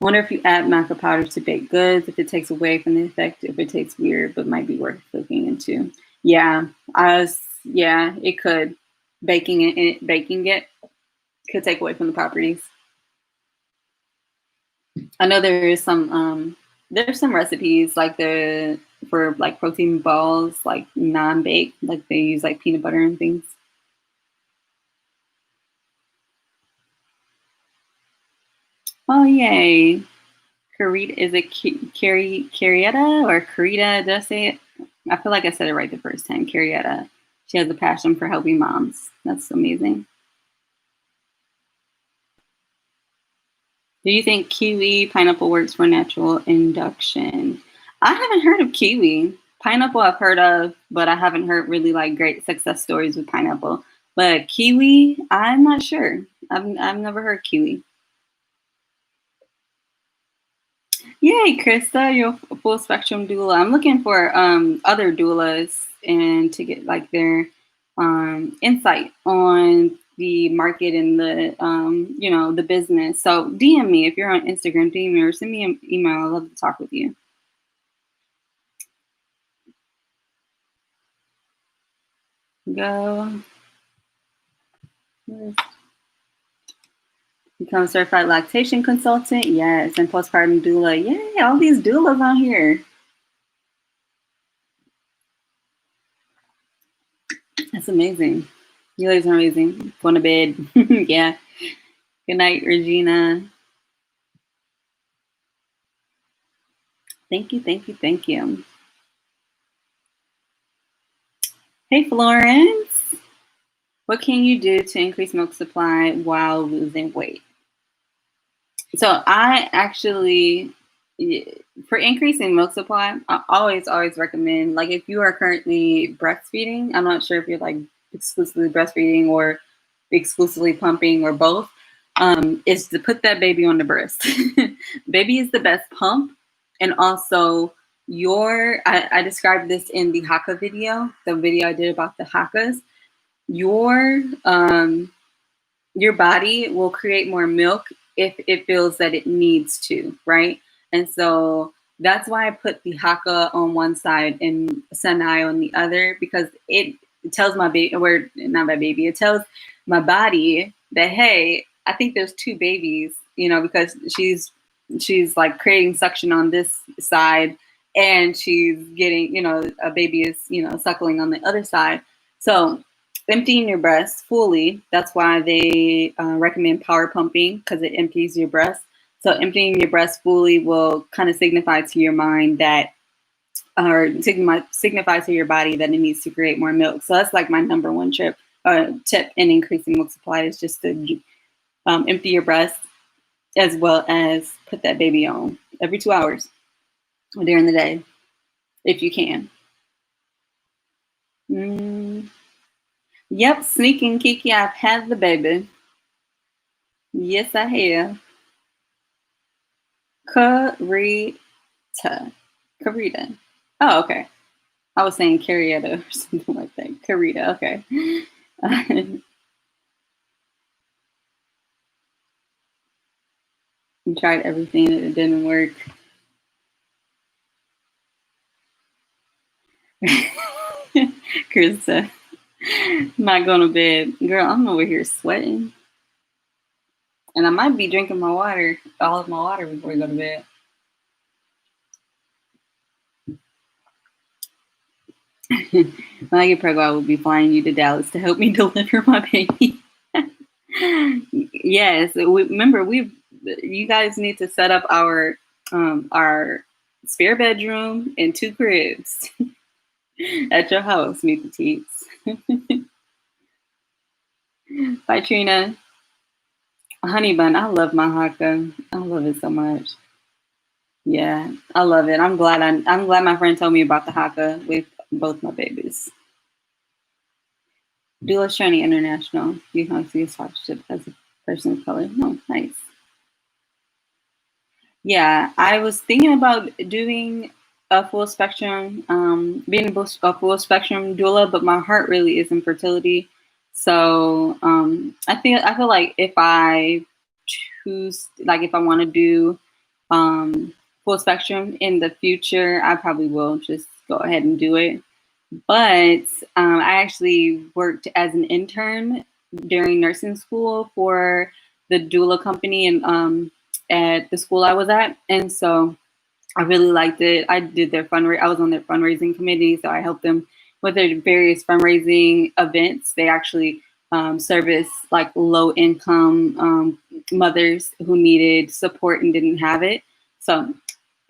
Wonder if you add maca powder to baked goods, if it takes away from the effect, if it tastes weird, but might be worth looking into. Yeah, it could. Baking it could take away from the properties. I know there's some recipes like for like protein balls, like non-baked, like they use like peanut butter and things. Oh yay. Carita, is it Carietta or Carita? Did I say it? I feel like I said it right the first time. Carietta. She has a passion for helping moms. That's amazing. Do you think kiwi pineapple works for natural induction? I haven't heard of kiwi. Pineapple I've heard of, but I haven't heard really like great success stories with pineapple. But kiwi, I'm not sure. I've never heard kiwi. Yay, Krista, you're a full spectrum doula. I'm looking for other doulas and to get like their insight on the market and the business. So DM me if you're on Instagram, DM me or send me an email. I'd love to talk with you. Go. Become certified lactation consultant. Yes, and postpartum doula. Yay, all these doulas on here. That's amazing. You guys are amazing. Going to bed. Yeah. Good night, Regina. Thank you, thank you, thank you. Hey, Florence. What can you do to increase milk supply while losing weight? So I actually, for increasing milk supply, I always recommend, like if you are currently breastfeeding, I'm not sure if you're like exclusively breastfeeding or exclusively pumping or both, is to put that baby on the breast. Baby is the best pump. And also I described this in the Haka video, the video I did about the Hakas. Your body will create more milk if it feels that it needs to, right? And so that's why I put the haka on one side and sanai on the other, because it tells my baby, or not my baby, it tells my body that, hey, I think there's two babies, because she's like creating suction on this side, and she's getting, a baby is, suckling on the other side. So emptying your breast fully, that's why they recommend power pumping, because it empties your breast. So emptying your breast fully will kind of signify to your mind that, or signify to your body that it needs to create more milk. So that's like my number one tip in increasing milk supply, is just to empty your breast, as well as put that baby on every 2 hours during the day, if you can. Yep, sneaking Kiki, I've had the baby. Yes, I have. Karita. Oh, okay. I was saying Carietta or something like that. Karita, okay. You tried everything and it didn't work. Krista, not going to bed. Girl, I'm over here sweating. And I might be drinking my water, all of my water, before we go to bed. When I get pregnant, I will be flying you to Dallas to help me deliver my baby. Yes, remember, you guys need to set up our spare bedroom and 2 cribs at your house, meet the teats. Bye, Trina. Honey bun, I love my haka. I love it so much. Yeah, I love it. I'm glad my friend told me about the haka with both my babies. Doula's Training International. You can see a sponsorship as a person of color. No, nice. Yeah, I was thinking about doing a full spectrum, being a full spectrum doula, but my heart really is in fertility. So I feel like if I choose, like if I want to do full spectrum in the future, I probably will just go ahead and do it. But I actually worked as an intern during nursing school for the doula company and at the school I was at. And so I really liked it. I did their I was on their fundraising committee, so I helped them with their various fundraising events. They actually service like low income mothers who needed support and didn't have it. So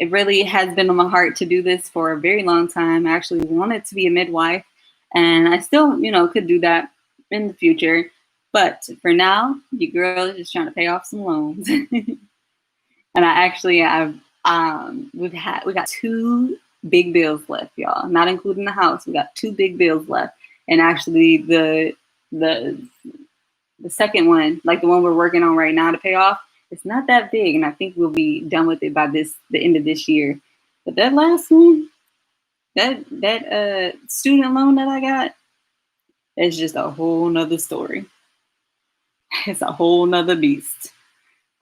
it really has been on my heart to do this for a very long time. I actually wanted to be a midwife, and I still, could do that in the future. But for now, your girl is just trying to pay off some loans. And we got 2 big bills left, y'all. Not including the house. We got 2 big bills left, and actually the second one, like the one we're working on right now to pay off, it's not that big, and I think we'll be done with it by the end of this year. But that last one, that student loan that I got, it's just a whole nother story. It's a whole nother beast.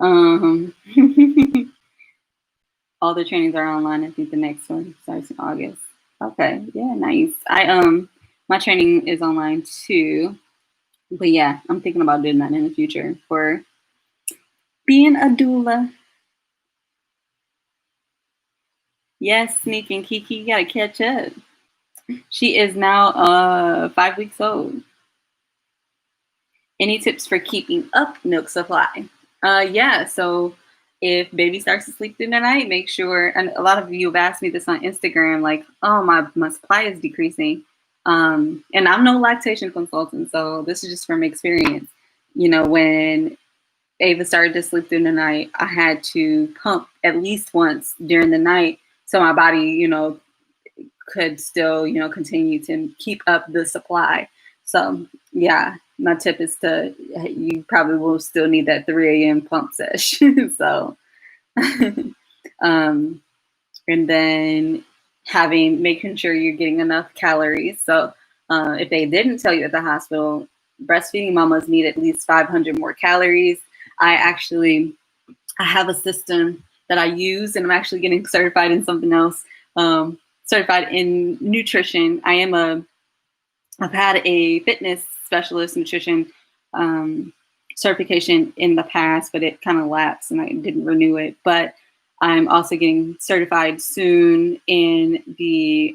All the trainings are online. I think the next one starts in August. Okay, yeah, nice. My training is online too. But yeah, I'm thinking about doing that in the future for being a doula. Yes, sneaking Kiki, you gotta catch up. She is now 5 weeks old. Any tips for keeping up milk supply? Yeah, so if baby starts to sleep through the night, make sure, and a lot of you have asked me this on Instagram, like, oh, my supply is decreasing. And I'm no lactation consultant, so this is just from experience. When Ava started to sleep through the night, I had to pump at least once during the night so my body, could still, continue to keep up the supply. So yeah, my tip is you probably will still need that 3 a.m. pump sesh. So, and then making sure you're getting enough calories. So if they didn't tell you at the hospital, breastfeeding mamas need at least 500 more calories. I actually I have a system that I use, and I'm actually getting certified in something else. Certified in nutrition. I've had a fitness specialist nutrition certification in the past, but it kind of lapsed and I didn't renew it. But I'm also getting certified soon in the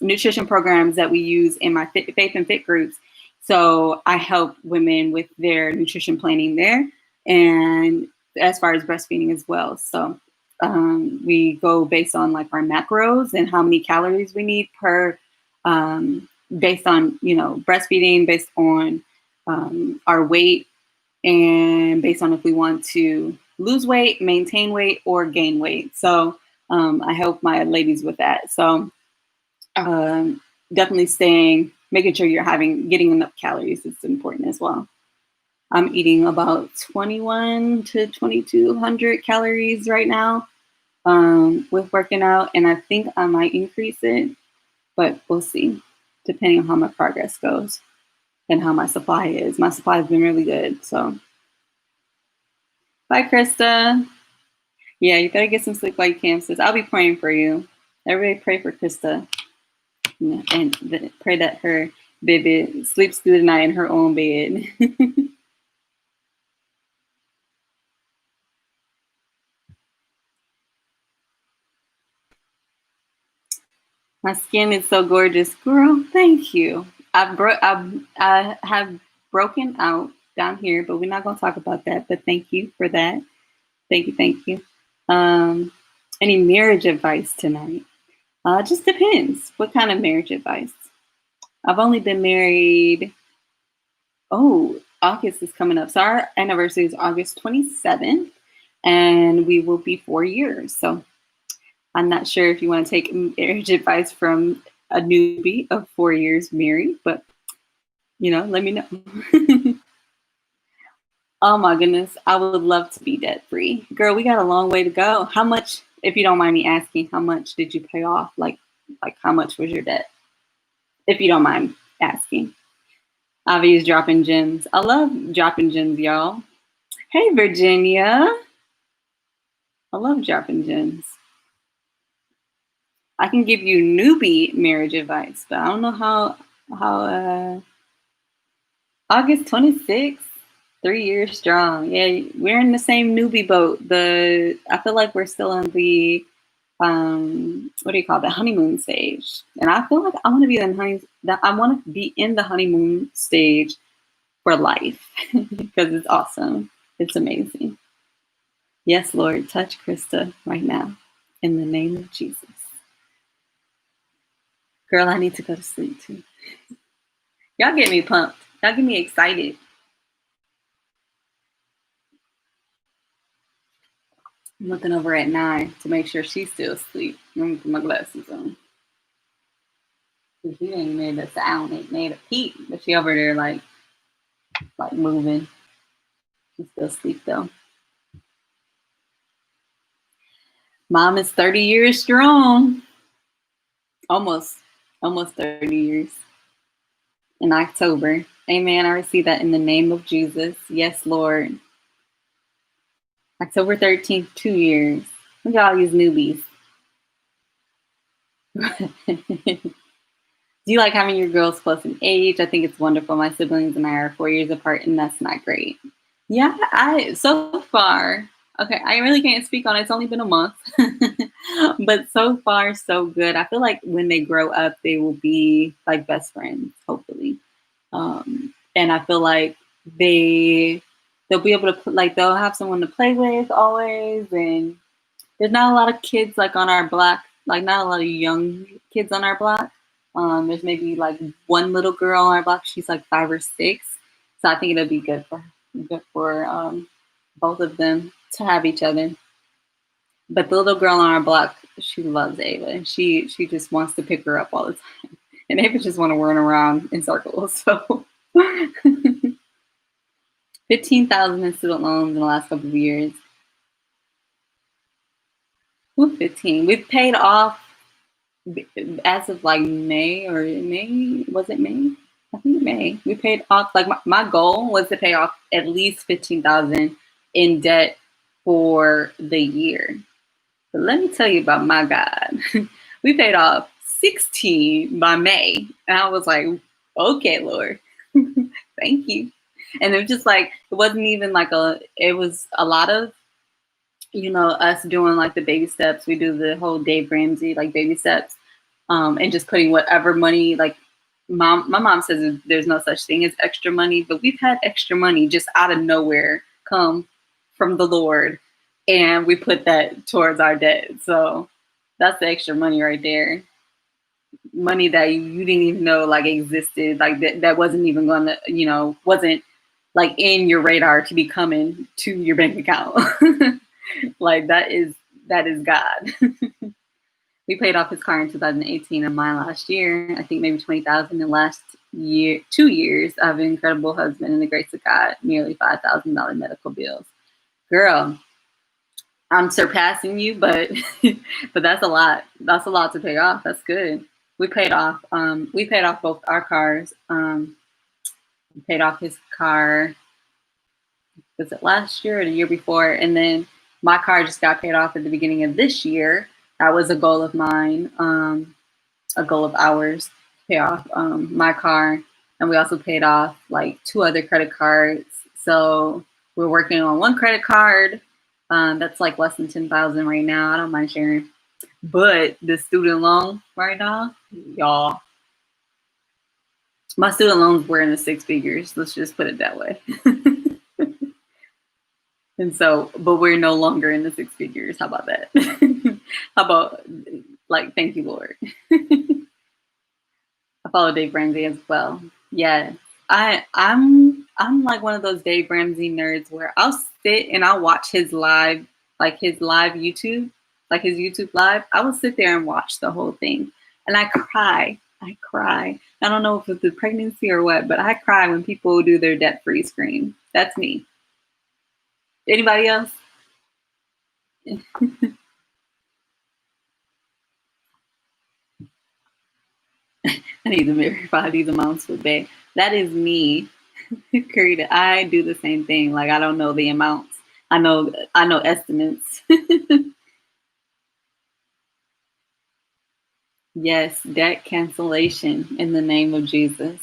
nutrition programs that we use in my faith and fit groups. So I help women with their nutrition planning there, and as far as breastfeeding as well. So we go based on like our macros and how many calories we need per, based on, breastfeeding, based on our weight, and based on if we want to lose weight, maintain weight, or gain weight. So I help my ladies with that. So definitely making sure you're getting enough calories is important as well. I'm eating about 21 to 2,200 calories right now with working out, and I think I might increase it, but we'll see, depending on how my progress goes and how my supply is. My supply has been really good, so. Bye, Krista. Yeah, you better get some sleep while you can, sis. I'll be praying for you. Everybody pray for Krista, and pray that her baby sleeps through the night in her own bed. My skin is so gorgeous, girl. Thank you. I have broken out down here, but we're not gonna talk about that. But thank you for that. Thank you. Any marriage advice tonight? Just depends. What kind of marriage advice? I've only been married. Oh, August is coming up. So our anniversary is August 27th, and we will be 4 years. So I'm not sure if you want to take marriage advice from a newbie of 4 years married, but let me know. Oh my goodness, I would love to be debt free. Girl, we got a long way to go. How much, if you don't mind me asking, how much did you pay off? Like how much was your debt? If you don't mind asking. Avi's dropping gems. I love dropping gems, y'all. Hey, Virginia. I love dropping gems. I can give you newbie marriage advice, but I don't know how August 26th, 3 years strong. Yeah, we're in the same newbie boat. I feel like we're still in the what do you call it? The honeymoon stage. And I feel like I want to be in the honeymoon stage for life because it's awesome. It's amazing. Yes, Lord, touch Krista right now in the name of Jesus. Girl, I need to go to sleep too. Y'all get me pumped. Y'all get me excited. I'm looking over at 9 to make sure she's still asleep. I'm gonna put my glasses on. She ain't made a sound, ain't made a peep, but she over there like moving. She's still asleep though. Mom is 30 years strong. Almost 30 years. In October. Amen. I receive that in the name of Jesus. Yes, Lord. October 13th, 2 years. Look at all these newbies. Do you like having your girls close in age? I think it's wonderful. My siblings and I are 4 years apart, and that's not great. Yeah, so far, okay, I really can't speak on it. It's only been a month. But so far, so good. I feel like when they grow up, they will be like best friends, hopefully. And I feel like they'll be able to they'll have someone to play with always. And there's not a lot of kids like on our block, like not a lot of young kids on our block. There's maybe like one little girl on our block. She's like 5 or 6. So I think it'll be good for both of them to have each other. But the little girl on our block, she loves Ava. She just wants to pick her up all the time. And Ava just want to run around in circles. So 15,000 in student loans in the last couple of years. 15. We've paid off as of like May. Was it May? I think May. We paid off, like my goal was to pay off at least 15,000 in debt for the year. But let me tell you about my God. We paid off 16 by May. And I was like, okay, Lord, thank you. And it was just like, it wasn't even like it was a lot of, us doing like the baby steps. We do the whole Dave Ramsey, like baby steps, and just putting whatever money, like my mom says there's no such thing as extra money, but we've had extra money just out of nowhere come from the Lord. And we put that towards our debt. So that's the extra money right there. Money that you didn't even know like existed, like that wasn't even gonna, wasn't like in your radar to be coming to your bank account. Like that is God. We paid off his car in 2018 and mine last year. I think maybe 20,000 in the last year, 2 years. I have an incredible husband and the grace of God, nearly $5,000 medical bills. Girl, I'm surpassing you, but but that's a lot. That's a lot to pay off. That's good. We paid off both our cars. We paid off his car, was it last year or the year before? And then my car just got paid off at the beginning of this year. That was a goal of mine, a goal of ours, to pay off my car. And we also paid off like 2 other credit cards. So we're working on 1 credit card. That's like less than 10,000 right now. I don't mind sharing. But the student loan right now, y'all, my student loans were in the 6 figures. Let's just put it that way. And so, but we're no longer in the 6 figures. How about that? How about like, thank you, Lord. I follow Dave Ramsey as well. Yeah. I'm like one of those Dave Ramsey nerds where I'll sit and I'll watch his live, like his live YouTube, like his YouTube live. I will sit there and watch the whole thing. And I cry. I cry. I don't know if it's the pregnancy or what, but I cry when people do their debt-free scream. That's me. Anybody else? I need to verify these amounts with Bay. That is me. Karita, I do the same thing. Like I don't know the amounts. I know estimates. Yes, debt cancellation in the name of Jesus.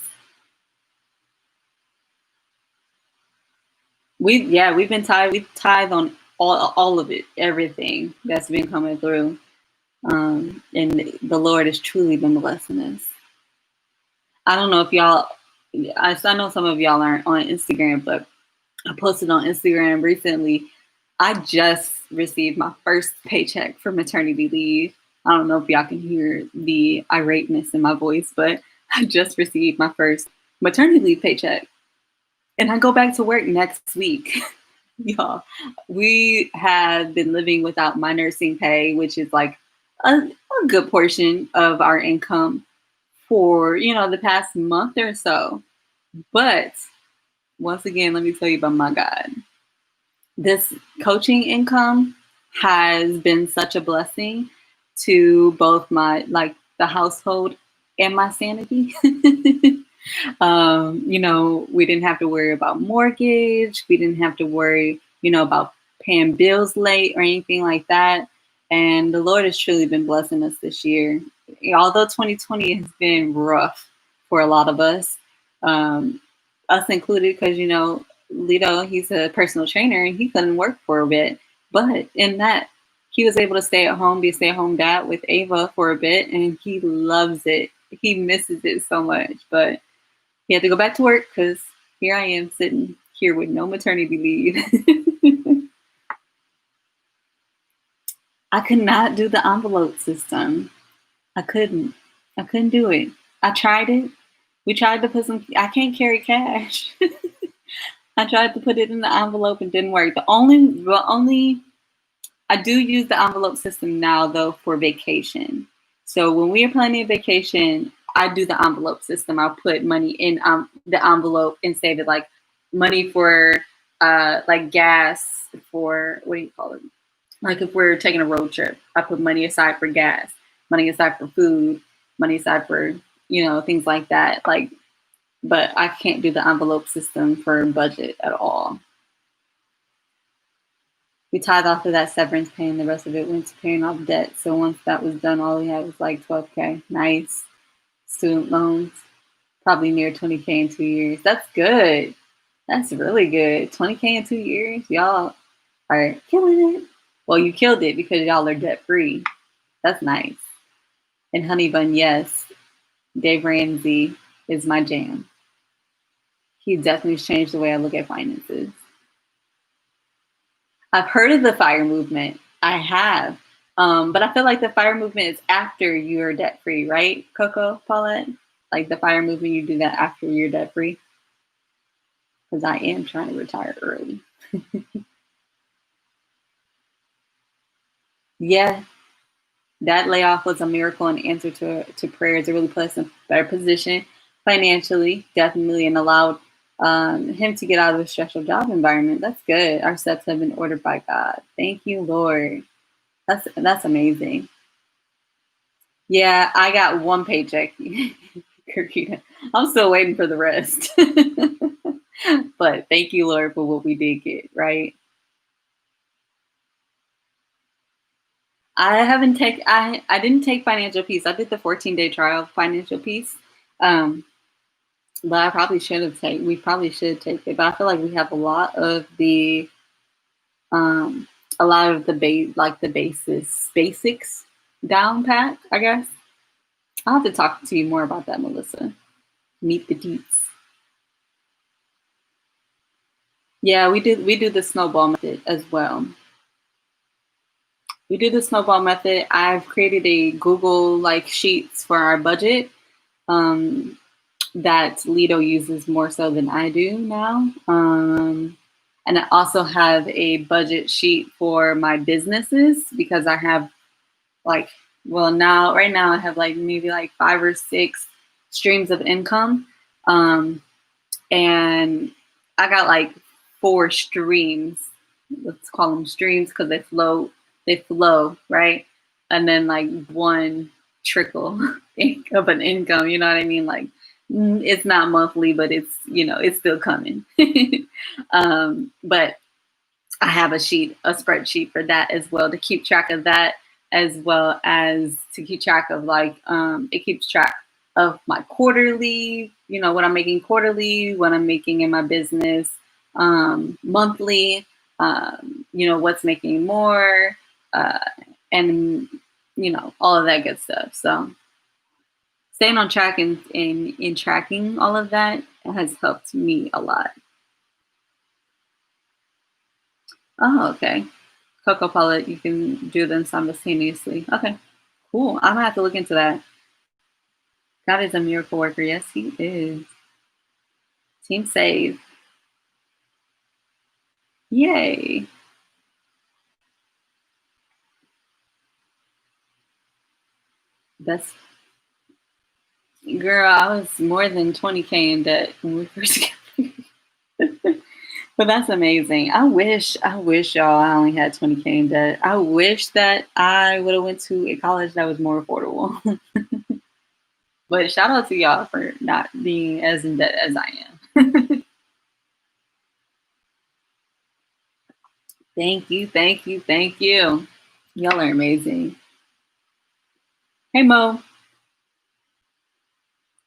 We've been tied. We've tithed on all of it, everything that's been coming through. And the Lord has truly been blessing us. I don't know if y'all, I know some of y'all aren't on Instagram, but I posted on Instagram recently. I just received my first paycheck for maternity leave. I don't know if y'all can hear the irateness in my voice, but I just received my first maternity leave paycheck. And I go back to work next week. Y'all, we have been living without my nursing pay, which is like a good portion of our income for, the past month or so. But once again, let me tell you about my God. This coaching income has been such a blessing to both my, like the household and my sanity. We didn't have to worry about mortgage. We didn't have to worry, about paying bills late or anything like that. And the Lord has truly been blessing us this year. Although 2020 has been rough for a lot of us, us included, because, Lito, he's a personal trainer and he couldn't work for a bit. But in that, he was able to stay at home, be a stay-at-home dad with Ava for a bit, and he loves it. He misses it so much. But he had to go back to work because here I am sitting here with no maternity leave. I could not do the envelope system. I couldn't do it. I tried it. We tried to put I can't carry cash. I tried to put it in the envelope and didn't work. The only, I do use the envelope system now though for vacation. So when we are planning a vacation, I do the envelope system. I'll put money in the envelope and save it, like money for like gas, for, what do you call it? Like if we're taking a road trip, I put money aside for gas, money aside for food, money aside for, things like that. Like, but I can't do the envelope system for budget at all. we tithed off of that severance pay, and the rest of it went to paying off debt. So once that was done, all we had was like $12K. Nice. Student loans, probably near $20K in 2 years. That's good. That's really good. $20K in 2 years. Y'all are killing it. Well, you killed it because y'all are debt free. That's nice. And Honey Bun, yes, Dave Ramsey is my jam. He definitely changed the way I look at finances. I've heard of the FIRE movement. I have. But I feel like the FIRE movement is after you're debt free, right, Coco Paulette? Like the FIRE movement, you do that after you're debt free? Because I am trying to retire early. Yeah, that layoff was a miracle and answer to prayers. It really put us in a better position financially, definitely, and allowed him to get out of a stressful job environment. That's good. Our steps have been ordered by God. Thank you, Lord. That's amazing. Yeah, I got one paycheck. I'm still waiting for the rest. But thank you, Lord, for what we did get, right? I didn't take financial peace. I did the 14-day trial of financial peace. But I probably should have taken, we probably should take it. But I feel like we have a lot of the basics down pat, I guess. I'll have to talk to you more about that, Melissa. Meet the deets. Yeah, we do the snowball method as well. We do the snowball method. I've created a Google sheets for our budget that Lido uses more so than I do now. And I also have a budget sheet for my businesses because I have right now I have maybe 5 or 6 streams of income. And I got 4 streams. Let's call them streams because they flow, right? And then 1 trickle of an income, you know what I mean? It's not monthly, but it's, it's still coming. But I have a spreadsheet for that as well, to keep track of that, as well as to keep track of it keeps track of my quarterly, what I'm making quarterly, what I'm making in my business monthly, what's making more, and all of that good stuff. So staying on track and in tracking all of that has helped me a lot. Oh, okay. Coco Paulette, you can do them simultaneously. Okay, cool. I'm gonna have to look into that. God is a miracle worker. Yes, he is. Team save. Yay. That's, girl, I was more than 20K in debt when we first got But that's amazing. I wish y'all I only had 20K in debt. I wish that I would have went to a college that was more affordable. But shout out to y'all for not being as in debt as I am. Thank you, thank you, thank you. Y'all are amazing. Hey Mo,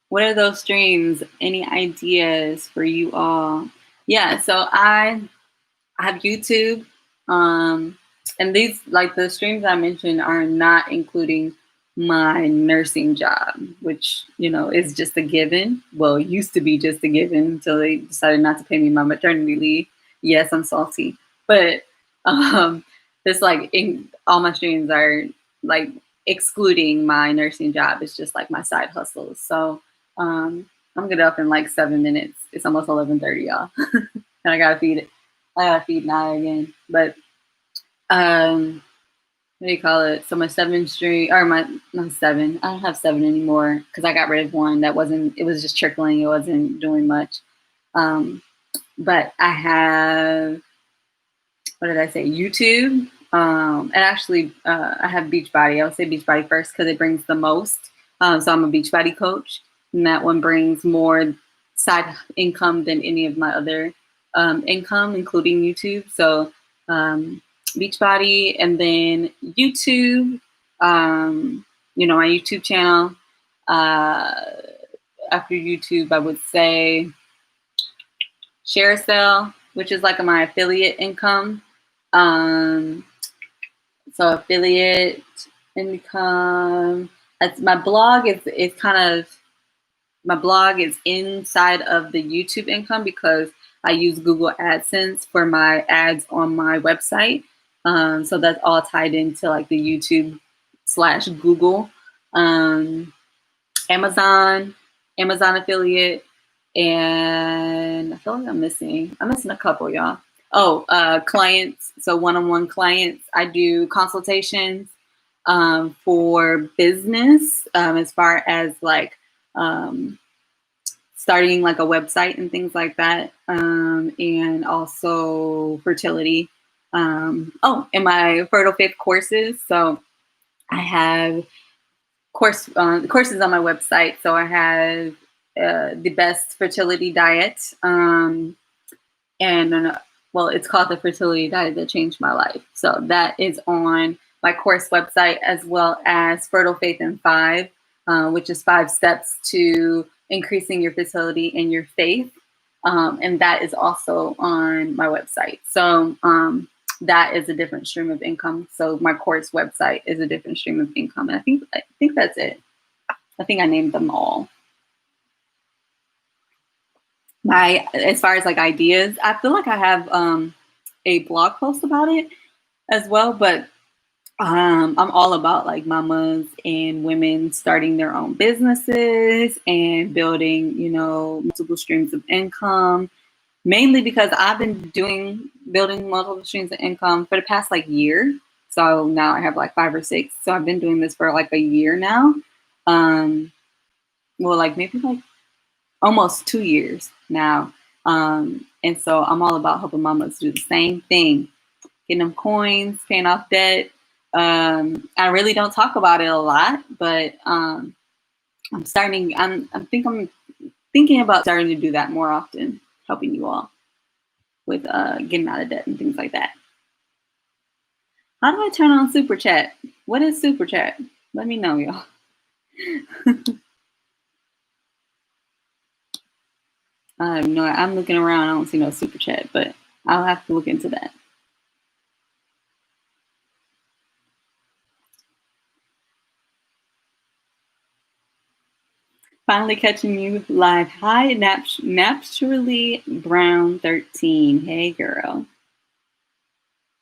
what are those streams? Any ideas for you all? Yeah, so I have YouTube. And these, the streams I mentioned, are not including my nursing job, which, is just a given. Well, it used to be just a given until they decided not to pay me my maternity leave. Yes, I'm salty. But it's all my streams are excluding my nursing job. It's just my side hustles. So I'm gonna get up in 7 minutes. It's almost 11:30, y'all. And I gotta feed Naya again. But what do you call it? So my 7 stream, or not 7. I don't have 7 anymore because I got rid of one that it was just trickling. It wasn't doing much. But I have, what did I say? YouTube. And actually, I have Beachbody. I would say Beachbody first because it brings the most. So I'm a Beachbody coach, and that one brings more side income than any of my other income, including YouTube. So Beachbody, and then YouTube, my YouTube channel. After YouTube, I would say ShareSell, which is like my affiliate income. So affiliate income. My blog is kind of, my blog is inside of the YouTube income because I use Google AdSense for my ads on my website. So that's all tied into like the YouTube / Google. Amazon affiliate, and I feel like I'm missing a couple, y'all. Clients. So one-on-one clients. I do consultations for business as far as like starting like a website and things like that, and also fertility. And my Fertile Faith courses. So I have courses on my website. So I have the best fertility diet, and it's called the fertility diet that changed my life. So that is on my course website, as well as Fertile Faith in 5, which is 5 steps to increasing your fertility and your faith. And that is also on my website. So that is a different stream of income. So my course website is a different stream of income. And I think that's it. I think I named them all. As far as like ideas, I feel like I have a blog post about it as well, but I'm all about like mamas and women starting their own businesses and building, multiple streams of income, mainly because I've been building multiple streams of income for the past like year. So now I have like 5 or 6. So I've been doing this for like a year now. Maybe like almost 2 years now. And so I'm all about helping mamas do the same thing, getting them coins, paying off debt. I really don't talk about it a lot, but I'm thinking about starting to do that more often, helping you all with getting out of debt and things like that. How do I turn on Super Chat? What is Super Chat? Let me know, y'all. I'm looking around. I don't see no Super Chat, but I'll have to look into that. Finally catching you live. Hi, Naturally Brown 13. Hey, girl.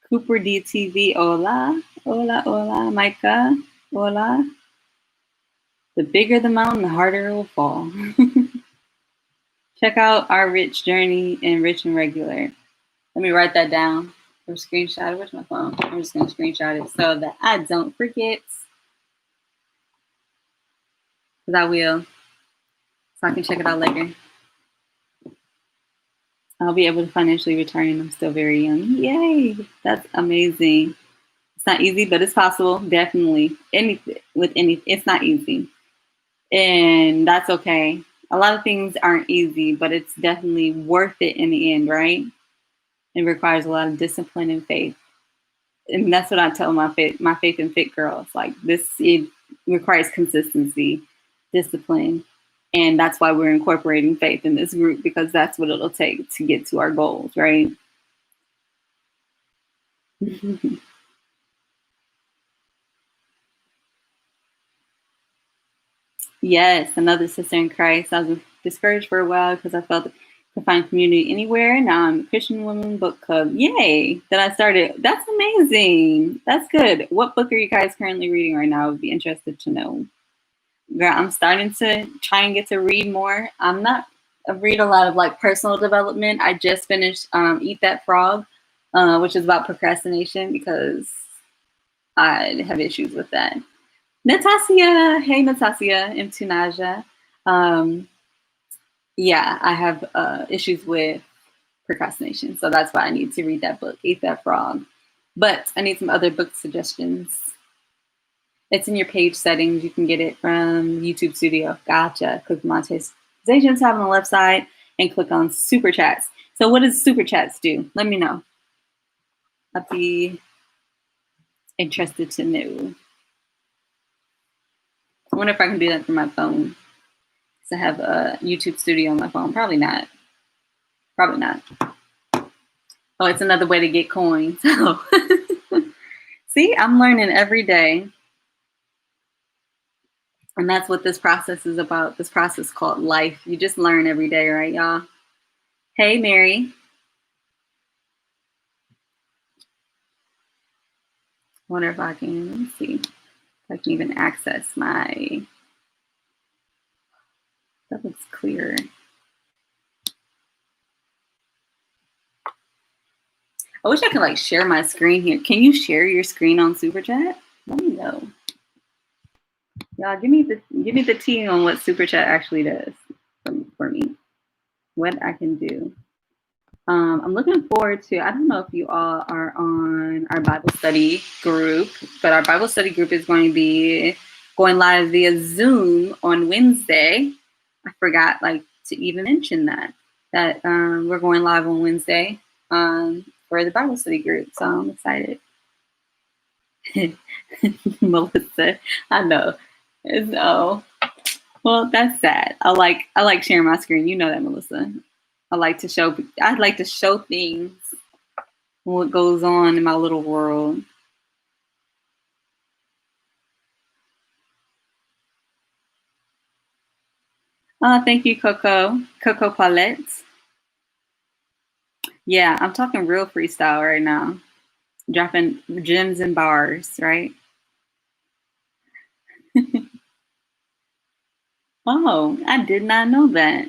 Cooper DTV. Hola. Hola, hola. Maca. Hola. The bigger the mountain, the harder it will fall. Check out our rich journey in Rich and Regular. Let me write that down or screenshot it. Where's my phone? I'm just going to screenshot it so that I don't forget. Because I will. So I can check it out later. I'll be able to financially retire. I'm still very young. Yay! That's amazing. It's not easy, but it's possible. Definitely. It's not easy. And that's okay. A lot of things aren't easy, but it's definitely worth it in the end, right? It requires a lot of discipline and faith. And that's what I tell my faith and fit girls. Like it requires consistency, discipline. And that's why we're incorporating faith in this group, because that's what it'll take to get to our goals, right? Yes, another sister in Christ. I was discouraged for a while because I felt I could find community anywhere. Now I'm a Christian Women Book Club. Yay! That I started. That's amazing. That's good. What book are you guys currently reading right now? I would be interested to know. Girl, I'm starting to try and get to read more. I read a lot of like personal development. I just finished Eat That Frog, which is about procrastination because I have issues with that. Natasha, hey Natasha, and Tunaja. Yeah, I have issues with procrastination, so that's why I need to read that book, Eat That Frog. But I need some other book suggestions. It's in your page settings. You can get it from YouTube Studio. Gotcha. Click monetization tab on the left side and click on Super Chats. So what does Super Chats do? Let me know. Happy Interested to know. I wonder if I can do that from my phone. Because I have a YouTube studio on my phone. Probably not. Probably not. Oh, it's another way to get coins. See, I'm learning every day. And that's what this process is about. This process called life. You just learn every day, right, y'all? Hey, Mary. Wonder if I can, let me see, if I can even access my, that looks clear. I wish I could like share my screen here. Can you share your screen on Super Chat? Let me know. Y'all, give me the tea on what Super Chat actually does for me. What I can do. I'm looking forward to, I don't know if you all are on our Bible study group, but our Bible study group is going to be going live via Zoom on Wednesday. I forgot to even mention that we're going live on Wednesday for the Bible study group. So I'm excited. Melissa, I know. No. Well, that's sad. I like sharing my screen. You know that, Melissa. I'd like to show things, what goes on in my little world. Thank you, Coco Paulette. Yeah, I'm talking real freestyle right now. Dropping gems and bars, right? Oh, I did not know that.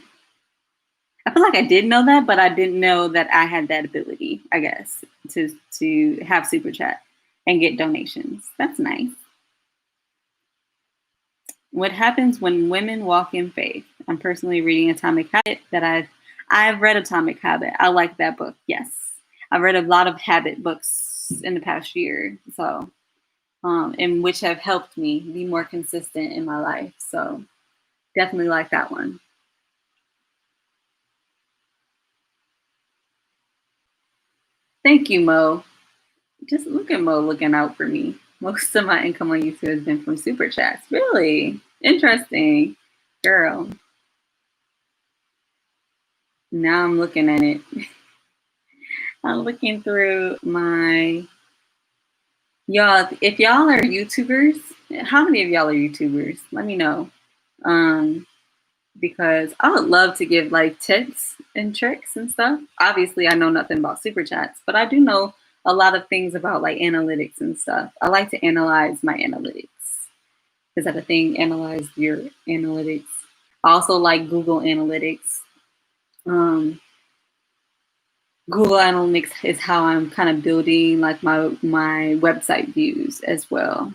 I feel like I did know that, but I didn't know that I had that ability, I guess, to have Super Chat and get donations. That's nice. What happens when women walk in faith? I'm personally reading Atomic Habit that I've read Atomic Habit. I like that book. Yes. I've read a lot of habit books in the past year. So, and which have helped me be more consistent in my life. So definitely like that one. Thank you, Mo. Just look at Mo looking out for me. Most of my income on YouTube has been from Super Chats. Really? Interesting. Girl. Now I'm looking at it. I'm looking through my, y'all, if y'all are YouTubers, how many of y'all are YouTubers? Let me know. Because I would love to give tips and tricks and stuff. Obviously, I know nothing about Super Chats, but I do know a lot of things about analytics and stuff. I like to analyze my analytics. Is that a thing? Analyze your analytics. I also like Google Analytics. Google Analytics is how I'm kind of building my website views as well.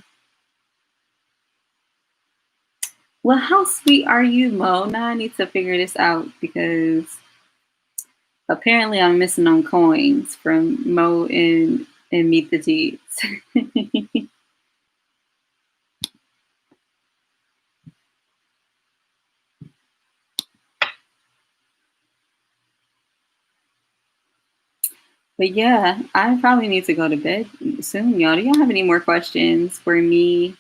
Well, how sweet are you, Mo? Now I need to figure this out because apparently I'm missing on coins from Mo and Meet the Tues. But yeah, I probably need to go to bed soon, y'all. Do y'all have any more questions for me?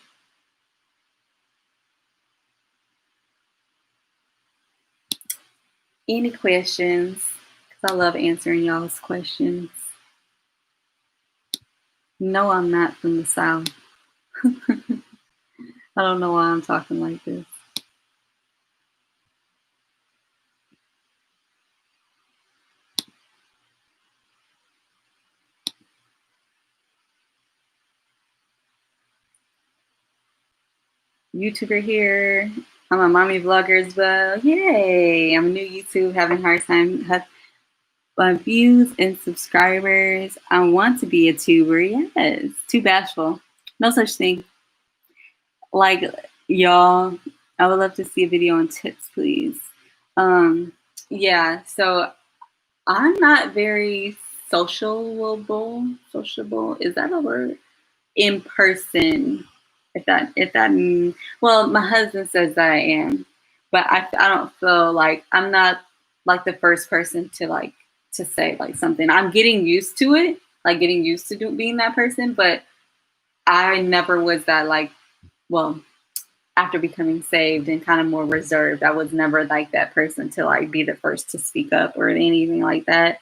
Any questions? Because I love answering y'all's questions. No, I'm not from the South. I don't know why I'm talking like this. YouTuber here. I'm a mommy vlogger as well. Yay! I'm a new YouTube, having a hard time with views and subscribers. I want to be a tuber. Yes, too bashful. No such thing. Y'all, I would love to see a video on tips, please. Yeah, so I'm not very sociable. Is that a word? In person. Well, my husband says that I am, but I don't feel like I'm not the first person to say something. I'm getting used to it, getting used to being that person, but I never was that like, well, after becoming saved and kind of more reserved, I was never like that person to like be the first to speak up or anything like that.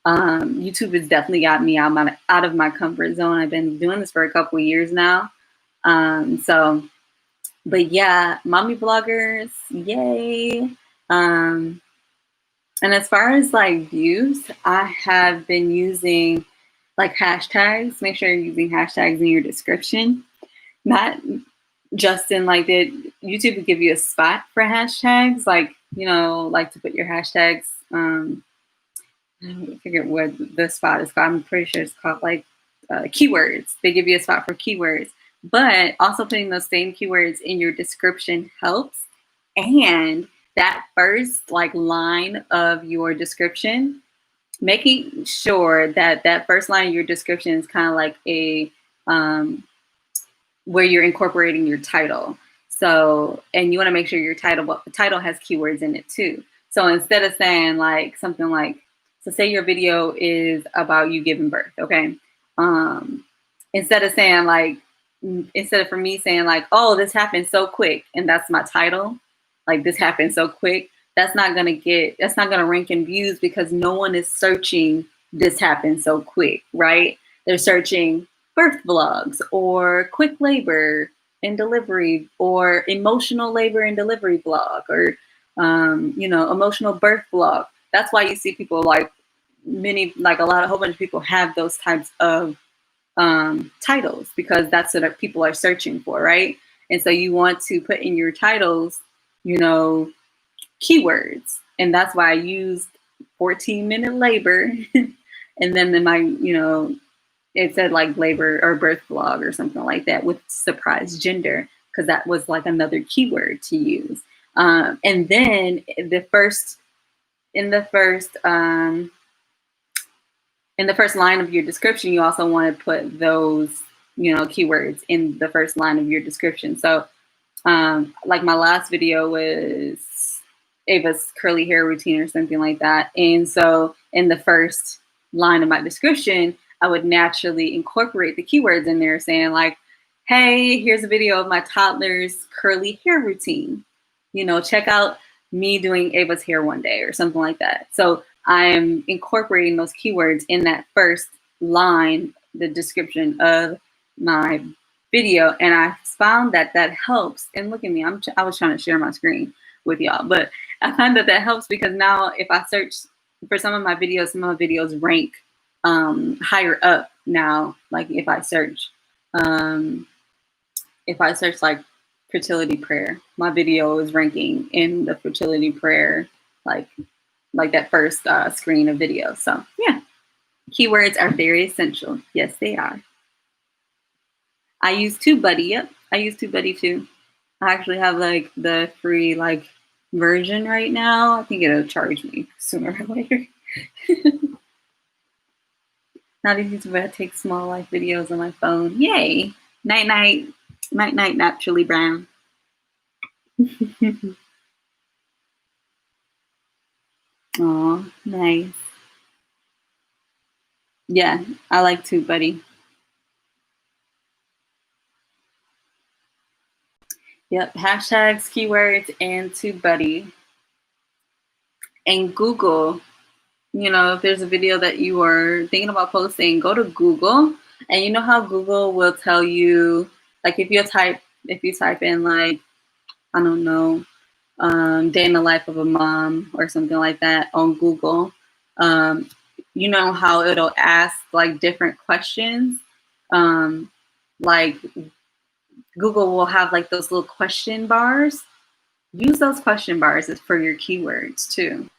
YouTube has definitely got me out of my comfort zone. I've been doing this for a couple of years now. But yeah, mommy bloggers, yay. And as far as like views, I have been using like hashtags. Make sure you're using hashtags in your description. Not just in like YouTube would give you a spot for hashtags, like, like to put your hashtags. I forget what the spot is called. I'm pretty sure it's called like keywords. They give you a spot for keywords, but also putting those same keywords in your description helps. And that first like line of your description, making sure that that first line of your description is kind of like a where you're incorporating your title. So, and you want to make sure your title has keywords in it too. So instead of saying like something like, so say your video is about you giving birth, okay? Instead of for me saying like, oh, this happened so quick, and that's my title, like this happened so quick, that's not gonna rank in views because no one is searching this happened so quick, right? They're searching birth vlogs or quick labor and delivery or emotional labor and delivery vlog or emotional birth vlog. That's why you see people like a whole bunch of people have those types of titles, because that's what people are searching for, right? And so you want to put in your titles, keywords. And that's why I used 14-minute labor. And then it said like labor or birth vlog or something like that with surprise gender, because that was like another keyword to use. And then in the first line of your description, you also want to put those, keywords in the first line of your description. So like my last video was Ava's curly hair routine or something like that. And so in the first line of my description, I would naturally incorporate the keywords in there saying like, hey, here's a video of my toddler's curly hair routine. Check out me doing Ava's hair one day or something like that. So I'm incorporating those keywords in that first line, the description of my video. And I found that helps. And look at me, I was trying to share my screen with y'all, but I find that helps because now if I search for some of my videos rank higher up now. Like if I search like fertility prayer, my video is ranking in the fertility prayer, like that first screen of video. So yeah, keywords are very essential. Yes, they are. I use TubeBuddy. Yep, I use TubeBuddy too. I actually have like the free like version right now. I think it'll charge me sooner or later. Not easy to take small life videos on my phone. Yay! Night night, naturally brown. Oh, nice. Yeah, I like TubeBuddy. Yep, hashtags, keywords, and TubeBuddy. And Google. If there's a video that you are thinking about posting, go to Google. And you know how Google will tell you, like if you type in like, I don't know, day in the life of a mom or something like that on Google, you know how it'll ask like different questions. Like Google will have like those little question bars. Use those question bars for your keywords too.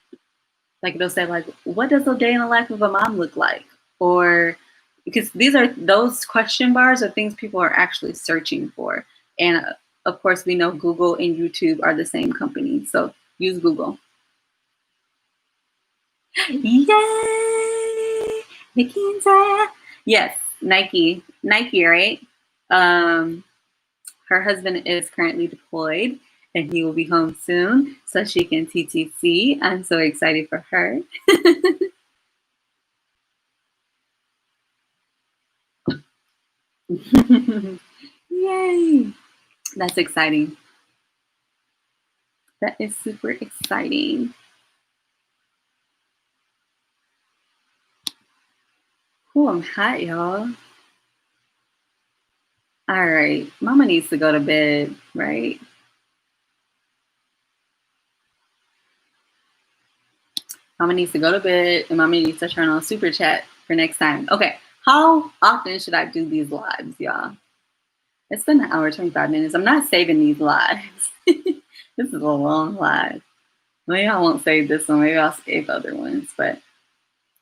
Like it'll say like, what does a day in the life of a mom look like? Or because those question bars are things people are actually searching for. And of course we know Google and YouTube are the same company. So use Google. Yay! Nikinza. Yes, Nike, right? Her husband is currently deployed and he will be home soon so she can TTC. I'm so excited for her. Yay! That's exciting. That is super exciting. Oh, I'm hot, y'all. All right. Mama needs to go to bed, right? Mama needs to go to bed, and Mama needs to turn on super chat for next time. Okay. How often should I do these lives, y'all? It's been an hour, 25 minutes. I'm not saving these lives. This is a long live. Maybe I won't save this one. Maybe I'll save other ones. But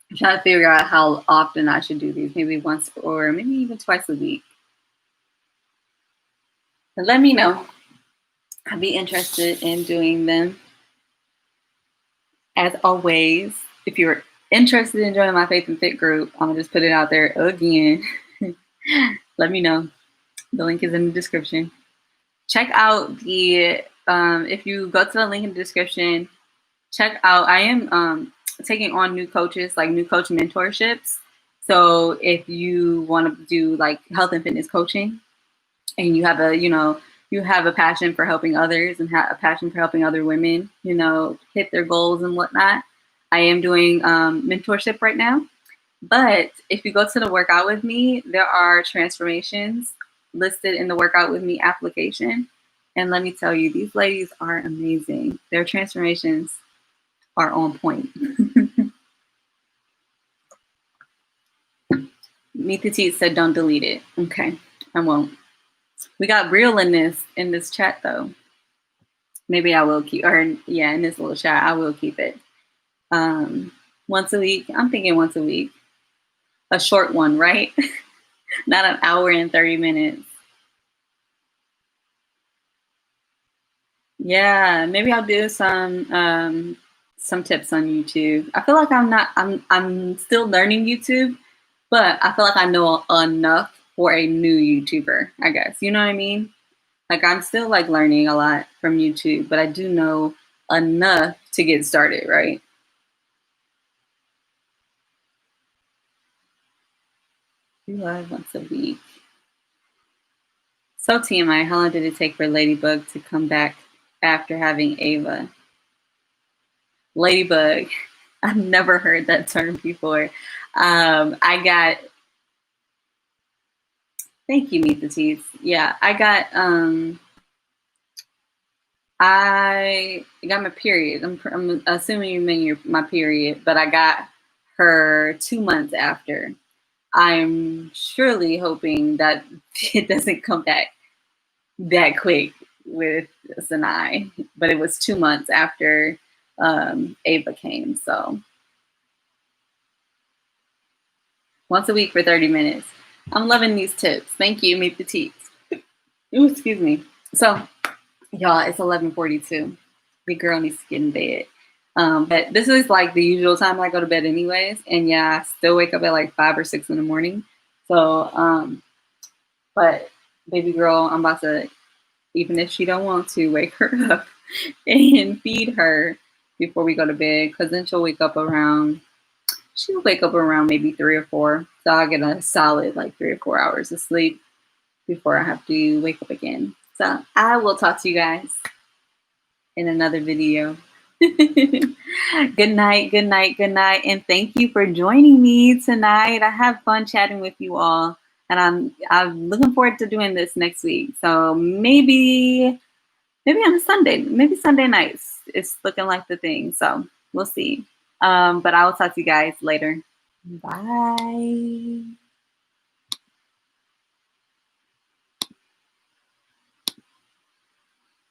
I'm trying to figure out how often I should do these. Maybe once or maybe even twice a week. But let me know. I'd be interested in doing them. As always, if you're interested in joining my Faith and Fit group, I'm going to just put it out there again. Let me know. The link is in the description. Check out the, if you go to the link in the description, check out, I am taking on new coaches, like new coach mentorships. So if you want to do like health and fitness coaching and you have a, you have a passion for helping others and have a passion for helping other women, hit their goals and whatnot, I am doing mentorship right now. But if you go to the workout with me, there are transformations listed in the workout with me application. And let me tell you, these ladies are amazing. Their transformations are on point. Meet the Teeth said, don't delete it. Okay, I won't. We got real in this chat though. Maybe I will keep, or yeah, in this little chat, I will keep it. Once a week. I'm thinking once a week. A short one, right? Not an hour and 30 minutes. Yeah, maybe I'll do some tips on YouTube. I feel like I'm still learning YouTube, but I feel like I know enough for a new YouTuber, I guess. You know what I mean? Like I'm still like learning a lot from YouTube, but I do know enough to get started, right? Do live once a week. So TMI, how long did it take for Ladybug to come back after having Ava? Ladybug. I've never heard that term before. Thank you, Meet the Teeth. Yeah, I got my period. I'm assuming you mean my period, but I got her 2 months after. I'm surely hoping that it doesn't come back that quick with Sinai, but it was 2 months after Ava came. So once a week for 30 minutes. I'm loving these tips. Thank you, Meet the Teeth. Ooh, excuse me. So, y'all, it's 11:42. Big girl needs to get in bed. But this is like the usual time I go to bed anyways. And yeah, I still wake up at like 5 or 6 in the morning. So, but baby girl, I'm about to, even if she don't want to, wake her up and feed her before we go to bed. Because then she'll wake up around maybe 3 or 4. So I'll get a solid like 3 or 4 hours of sleep before I have to wake up again. So I will talk to you guys in another video. Good night, good night, good night. And thank you for joining me tonight. I have fun chatting with you all. And I'm looking forward to doing this next week. So maybe on a Sunday, maybe Sunday nights. It's looking like the thing. So we'll see. But I will talk to you guys later. Bye.